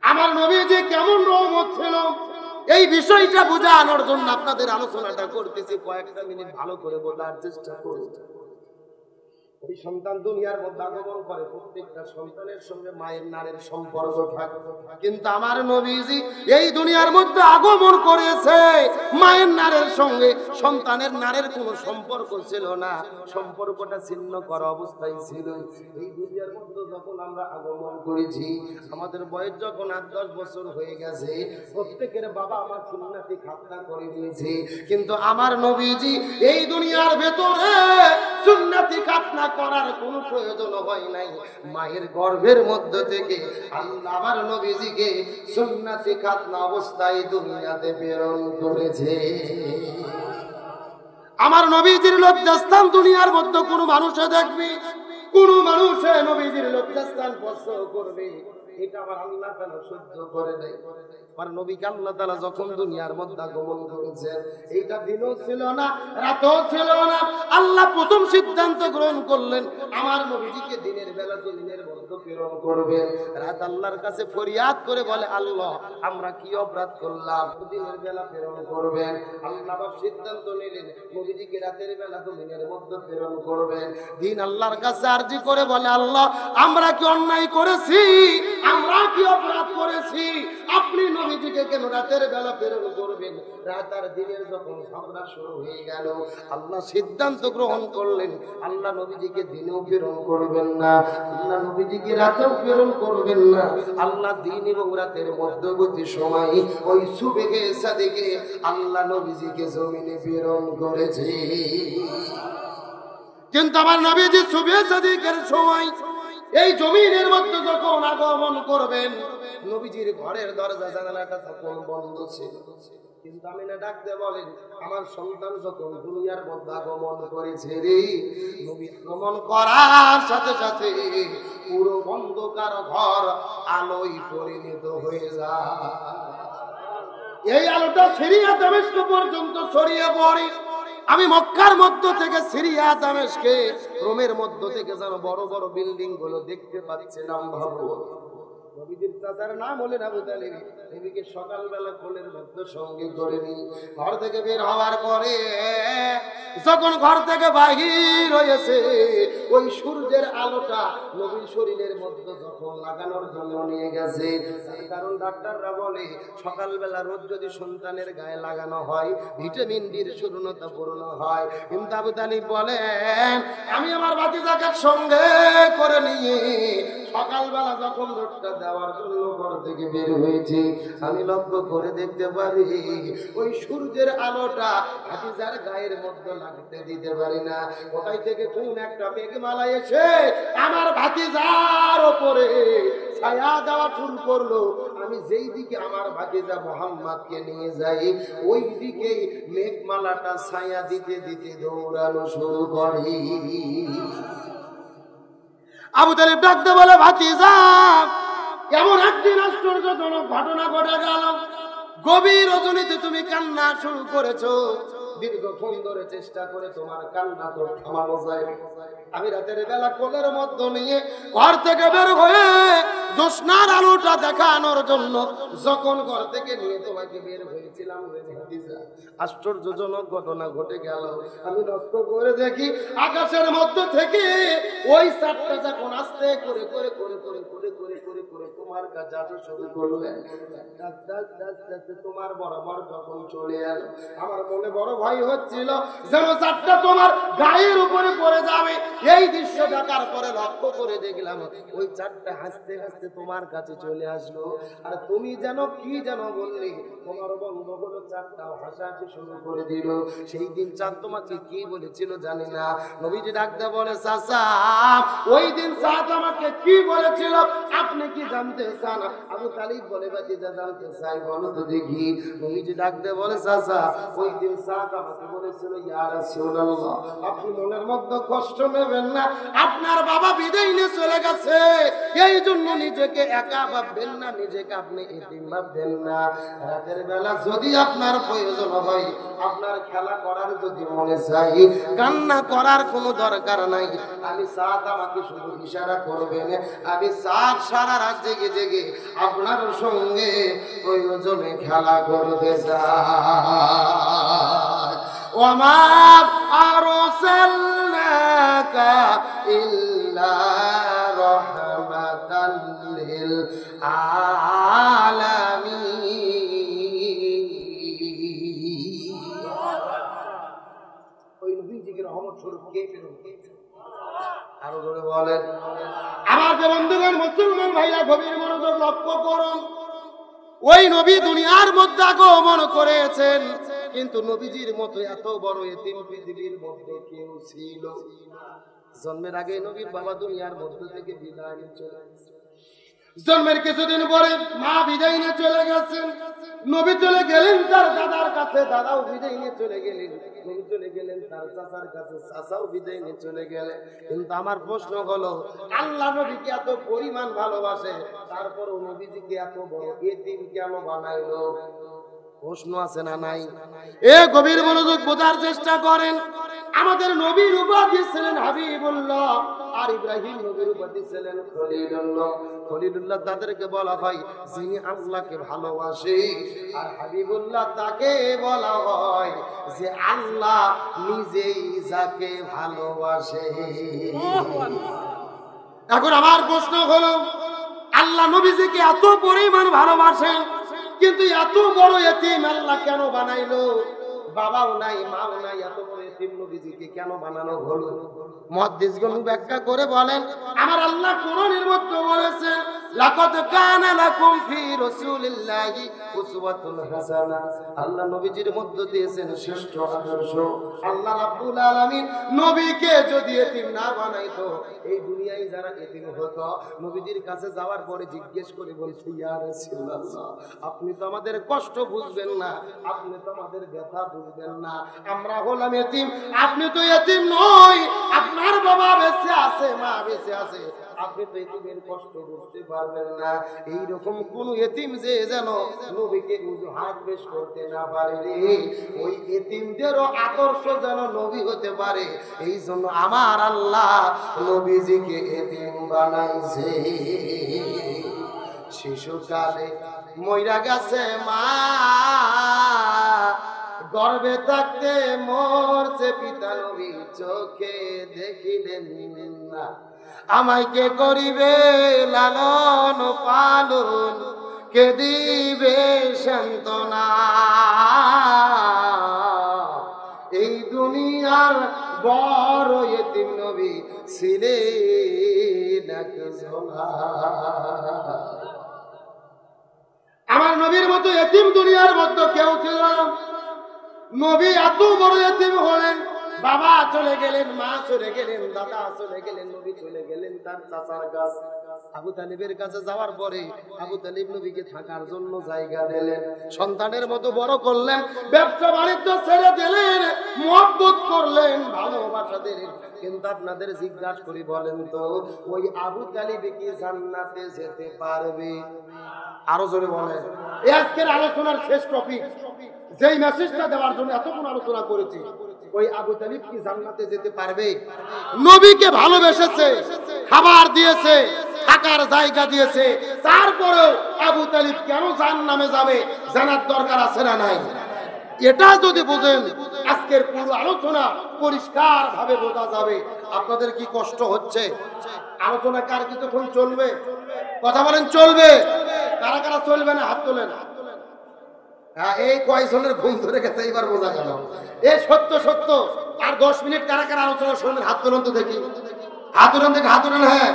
আমার নবীজি কেমন রহমত ছিল, এই বিষয়টা বোঝানোর জন্য আপনাদের আলোচনাটা করতেছি। কয়েকটা মিনিট ভালো করে বোঝার চেষ্টা করুন। ওই সন্তান দুনিয়ার মধ্যে আগমন করে, প্রত্যেকটা সন্তানের সঙ্গে মায়ের নারের সম্পর্ক থাকে। কিন্তু আমার নবীজি এই দুনিয়ার মধ্যে আগমন করেছে, মায়ের নারের সঙ্গে সন্তানের নারের কোনো সম্পর্ক ছিল না, সম্পর্কটা ছিন্ন করা অবস্থায় ছিল। এই দুনিয়ার মধ্যে যখন আমরা আগমন করেছি, আমাদের বয়স যখন 8-10 বছর হয়ে গেছে, প্রত্যেকের বাবা আমার সুন্নাতি খাতনা করে দিয়েছে। কিন্তু আমার নবীজি এই দুনিয়ার ভেতরে সুন্নাতি খাতনা করার কোনো প্রয়োজন হয় নাই। মায়ের গর্ভের মধ্য থেকে আল্লাহ আমার নবীজিকে সুন্নাতি খাতনা অবস্থায় দুনিয়াতে প্রেরণ করেছে। আমার নবীজির লজ্জাস্থান দুনিয়ার মধ্যে কোনো মানুষে দেখবি, কোনো মানুষে নবীজির লজ্জাস্থান স্পর্শ করবে, এটা আমার আল্লাহ তাআলা সহ্য করে নাই। আমার নবীকে আল্লাহ তাআলা যখন দুনিয়ার মধ্যে আগমন করেছেন, এইটা দিনও ছিল না, রাতও ছিল না। আল্লাহ প্রথম সিদ্ধান্ত গ্রহণ করলেন আমার নবীজিকে দিনের বেলা জমিনের মধ্যে প্রেরণ করবেন। রাত আল্লাহর কাছে ফরিয়াদ করে বলে আল্লাহ আমরা কি অপরাধ করলাম, দিনের বেলা প্রেরণ করবেন। আল্লাহ সিদ্ধান্ত নিলেন নবীজিকে রাতের বেলা জমিনের মধ্যে প্রেরণ করবেন। দিন আল্লাহর কাছে আরজি করে বলে আল্লাহ আমরা কি অন্যায় করেছি, আমরা কি অপরাধ করেছি? আপনি নবীজিকে কেন রাতের বেলা প্রেরণ করবেন? রাত আর দিনের যখন ঝগড়া শুরু হয়ে গেল, আল্লাহ সিদ্ধান্ত গ্রহণ করলেন আল্লাহ নবীজিকে দিনেও প্রেরণ করবেন না, আল্লাহ নবীজিকে রাতেও প্রেরণ করবেন না। আল্লাহ দিন এবং রাতের মধ্যবর্তী সময় ওই সুবেগে সাদিকে আল্লাহ নবীজিকে জমিনে প্রেরণ করেছে। কিন্তু আমার নবীজি সুবে সাদিকের সময় এই জমিনের মধ্যে যখন আগমন করবেন, নবীজির ঘরের দরজা জানালাটা তখন বন্ধ ছিল। কিন্তু আমিনা ডাকতে বলেন, আমার সন্তান যখন দুনিয়ার মধ্যে আগমন করেছে রে, নবী আগমন করার সাথে সাথে পুরো অন্ধকার ঘর আলোয় পরিণত হয়ে যায়। এই আলোটা সিরিয়া দামেস্ক পর্যন্ত ছড়িয়ে পড়ে। আমি মক্কার মধ্য থেকে সিরিয়া দামেস্কে, রোমের মধ্য থেকে যেন বড় বড় বিল্ডিং গুলো দেখতে পাচ্ছিলাম। ভাবো, নবীজির চাচার নাম হলেন আবু তালিব। নবীকে সকালবেলা কোলের মধ্যে সঙ্গে করে নিয়ে ঘর থেকে বের হওয়ার পরে যখন ঘর থেকে বাহির হয়েছে, ওই সূর্যের আলোটা নবীর শরীরের মধ্যে যখন লাগানোর জন্য নিয়ে গেছে, কারণ ডাক্তাররা বলে সকালবেলা রোদ যদি সন্তানের গায়ে লাগানো হয় ভিটামিন ডির শূন্যতা পূর্ণ হয়। কিন্তু আবু তালিব বলেন, আমি আমার ভাতিজাকে সঙ্গে করে নিয়ে সকালবেলা যখন রোদটা দেওয়ার জন্য ঘর থেকে বের হয়েছে, আমি লক্ষ্য করে দেখতে পারি ওই সূর্যের আলোটা ভাতিজার গায়ের মধ্যে লাগতে দিতে পারি না। কোথায় থেকে কোন একটা মেঘমালা এসে আমার ভাতিজার ওপরে ছায়া দেওয়া শুরু করলো। আমি যেই দিকে আমার ভাতিজা মোহাম্মদকে নিয়ে যাই, ওই দিকে মেঘমালাটা ছায়া দিতে দিতে দৌড়ানো শুরু করি। আবু তালিব ডাকতে বলে, ভাতিজা, এমন একদিন আশ্চর্যজনক ঘটনা ঘটে গেল। গভীর রজনীতে তুমি কান্না শুরু করেছো। দীর্ঘক্ষণ ধরে চেষ্টা করে তোমার কান্না তো থামানো যায়। আমি রাতের বেলা কোলের মধ্যে নিয়ে ঘর থেকে বের হয়ে জ্যোৎস্নার আলোটা দেখানোর জন্য যখন ঘর থেকে নিয়ে তোমাকে বের হয়েছিলাম, আশ্চর্যজনক ঘটনা ঘটে গেল। আমি লক্ষ্য করে দেখি আকাশের মধ্যে থেকে ওই চাঁদটা যখন আস্তে করে করে করে করে করে করে করে করে তোমার কাছে আসা শুরু করলেন, তোমার বরাবর যখন চলে এলো, আমার মনে বড় ভয় হচ্ছিল যেন চাঁদটা তোমার গায়ের উপরে পড়ে যাবে। এই দৃশ্য দেখার পরে লক্ষ্য করে দেখলাম ওই চাঁদটা হাসতে হাসতে তোমার কাছে চলে আসলো। আর তুমি যেন কি যেন বললে, তোমার বন্ধ হলো, চাঁদটাও হাসাহাসি শুরু করে দিল। সেই দিন চাঁদ তোমাকে কি বলেছিল জানি না। নবীজি ডাকতে বলে, চাচা, ওই দিন চাঁদ আমাকে কি বলেছিল আপনি কি জানতে চান? আবু তালিব বলে, ভাতিজা জানতে চাই, বলো তো দেখি। নবীজি ডাকতে বলে, চাচা, ওই দিন চাঁদ আমাকে বলেছিল, ইয়া রাসূলুল্লাহ, আপনি মনের মধ্যে কষ্ট নেবেন না, আপনার বাবা বিদায় নিয়ে চলে গেছে, এই জন্য নিজেকে একা ভাববেন না, নিজেকে আপনি এতিম ভাববেন না। রাতের বেলা যদি আপনার প্রয়োজন হয়, আপনার খেলা করার যদি মনে চাই, কান্না করার কোনো দরকার নাই। আমি চাঁদ আমাকে শুধু ইশারা করবেন, আমি চাঁদ সারা রাত জেগে জেগে আপনার সঙ্গে প্রয়োজনে খেলা করতে চাই। ওমা আরসালনাকা ইল্লা রাহমাতাল লিল আলামিন। ওই নবীজিকে রহমত স্বরূপ কে প্রেরণ করেছে? আরো জোরে বলেন। আমার যে বন্ধুগণ, মুসলমান ভাইরা, গভীর মনোযোগ লক্ষ্য করুন। ওই নবী দুনিয়ার মধ্যে আগমন করেছেন, কিন্তু নবীজির মতো এত বড় এতিম পৃথিবীর মধ্যে কেউ ছিল? জন্মের আগে নবীর বাবা দুনিয়ার মধ্য থেকে বিদায় নিয়ে চলে গেছেন। জন্মের কিছুদিন পরে মা বিদায় নিয়ে চলে গেছেন। নবী চলে গেলেন তার দাদার কাছে, দাদাও বিদায় নিয়ে চলে গেলেন। নবী চলে গেলেন তার চাচার কাছে, চাচাও বিদায় নিয়ে চলে গেলেন। কিন্তু আমার প্রশ্ন হলো, আল্লাহ নবীকে এত পরিমাণ ভালোবাসে, তারপরও নবীজিকে এত বড় এতিম কেন বানাইলো? প্রশ্ন আছে না নাই? এ গভীর মনোযোগ বোঝার চেষ্টা করেন। আমাদের নবীর উপাধি ছিলেন হাবিবুল্লাহ, আর ইব্রাহিম নবীর উপাধি ছিলেন খলিলুল্লাহ। খলিলুল্লাহ তাদেরকে বলা হয় যিনি আল্লাহকে ভালোবাসে, আর হাবিবুল্লাহ তাকে বলা হয় যে আল্লাহ নিজেই যাকে ভালোবাসে। এখন আমার প্রশ্ন হলো, আল্লাহ নবীজিকে এত পরিমাণ ভালোবাসেন, কিন্তু এত বড় এতিম আল্লাহ কেন বানাইলো? বাবাও নাই, মাও নাই, এত বড় এতিম নবীজিকে কেন বানানো হলো? মুহাদ্দিসগণ ব্যাখ্যা করে বলেন, আমার আল্লাহ কোরআনের মধ্যে বলেছেন, লাকাদ কানা লাকুম ফি রাসূলিল্লাহি উসওয়াতুন হাসানাহ। আল্লাহ নবীজির মধ্যে দিয়েছেন শ্রেষ্ঠ আদর্শ। আল্লাহ রাব্বুল আলামিন নবীকে যদি এতিম না বানাইতো, এই দুনিয়ায় যারা এতিম হতো, নবীজির কাছে যাওয়ার পরে জিজ্ঞেস করে বলছে, ইয়া রাসূলুল্লাহ, আপনি তো আমাদের কষ্ট বুঝবেন না, আপনি তো আমাদের ব্যথা বুঝবেন না, আমরা হলাম এতিম, আপনি তো এতিম নয়, আপনার বাবা বেঁচে আছে, মা বেঁচে আছে, আপনি তো এতিমের কষ্ট বুঝতে পারবেন না। এইরকম কোন এতিম যে যেন নবীকে হাত বেশ করতে না পারে রে, ওই এতিমদেরও আদর্শ যেন নবী হতে পারে, এই জন্য আমার আল্লাহ নবীজিকে এতিম বানাইছে। শিশুকালে মইরা গেছে মা, গর্ভে থাকতে মরছে পিতা, নবী চোখে দেখিলেন না, আমায় কে করিবে লালন পালন, কে দিবে সান্ত্বনা? এই দুনিয়ার বড় এতিম নবী ছিলেন একজন। আমার নবীর মতো এতিম দুনিয়ার মধ্যে কেউ ছিল না। নবী এত বড় এতিম হলেন, বাবা চলে গেলেন, মা চলে গেলেন, দাদা চলে গেলেন, নবী চলে গেলেন তার চাচার কাছে। আবু তালিবের কাছে যাওয়ার পরে আবু তালিব নবীকে থাকার জন্য জায়গা দিলেন, সন্তানের মতো বড় করলেন, ব্যবসা বাণিজ্য ছেড়ে দিলেন, মহব্বত করলেন, ভালোবাসা দিলেন। কিন্তু আপনাদের জিজ্ঞাসা করি, বলেন তো, ওই আবু তালিব কি জান্নাতে যেতে পারবে? আরো জোরে বলেন। এই আজকের আলোচনার শেষ টপিক, যেই মেসেজটা দেওয়ার জন্য এতক্ষণ আলোচনা করেছি, ওই আবু তালিব কি জান্নাতে যেতে পারবে? নবীকে ভালোবেসেছে, খাবার দিয়েছে, থাকার জায়গা দিয়েছে, তারপরেও আবু তালিব কেন জাহান্নামে যাবে? জানার দরকার আছে না নাই? এটা যদি বুঝেন, আজকের পুরো আলোচনা পরিষ্কার ভাবে বোঝা যাবে। আপনাদের কি কষ্ট হচ্ছে? আলোচনা কার কিছুক্ষণ চলবে? কথা বলেন, চলবে? কারা কারা চলবে না হাত তোলেন। হ্যাঁ, এই কয়জনের ঘুম ধরে গেছে এবার বোঝা গেল। এই সত্য সত্য। আর 10 মিনিট কারা কারা আলোচনা শুনবেন হাত তোলেন তো দেখি। হাত তোলেন দেখি, হাত তোলেন। হ্যাঁ,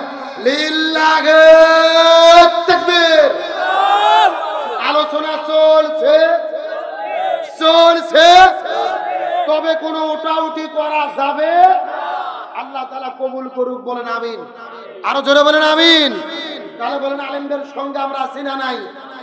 লিল্লাহি তাকবীর। আলোচনা চলছে চলছে, তবে কোনো ওঠাউঠি করা যাবে? আল্লাহ তাআলা কবুল করুক, বলেন আমিন। আরো জোরে বলেন আমিন। তাহলে বলেন, আলেমদের সঙ্গে আমরা আছি না নাই?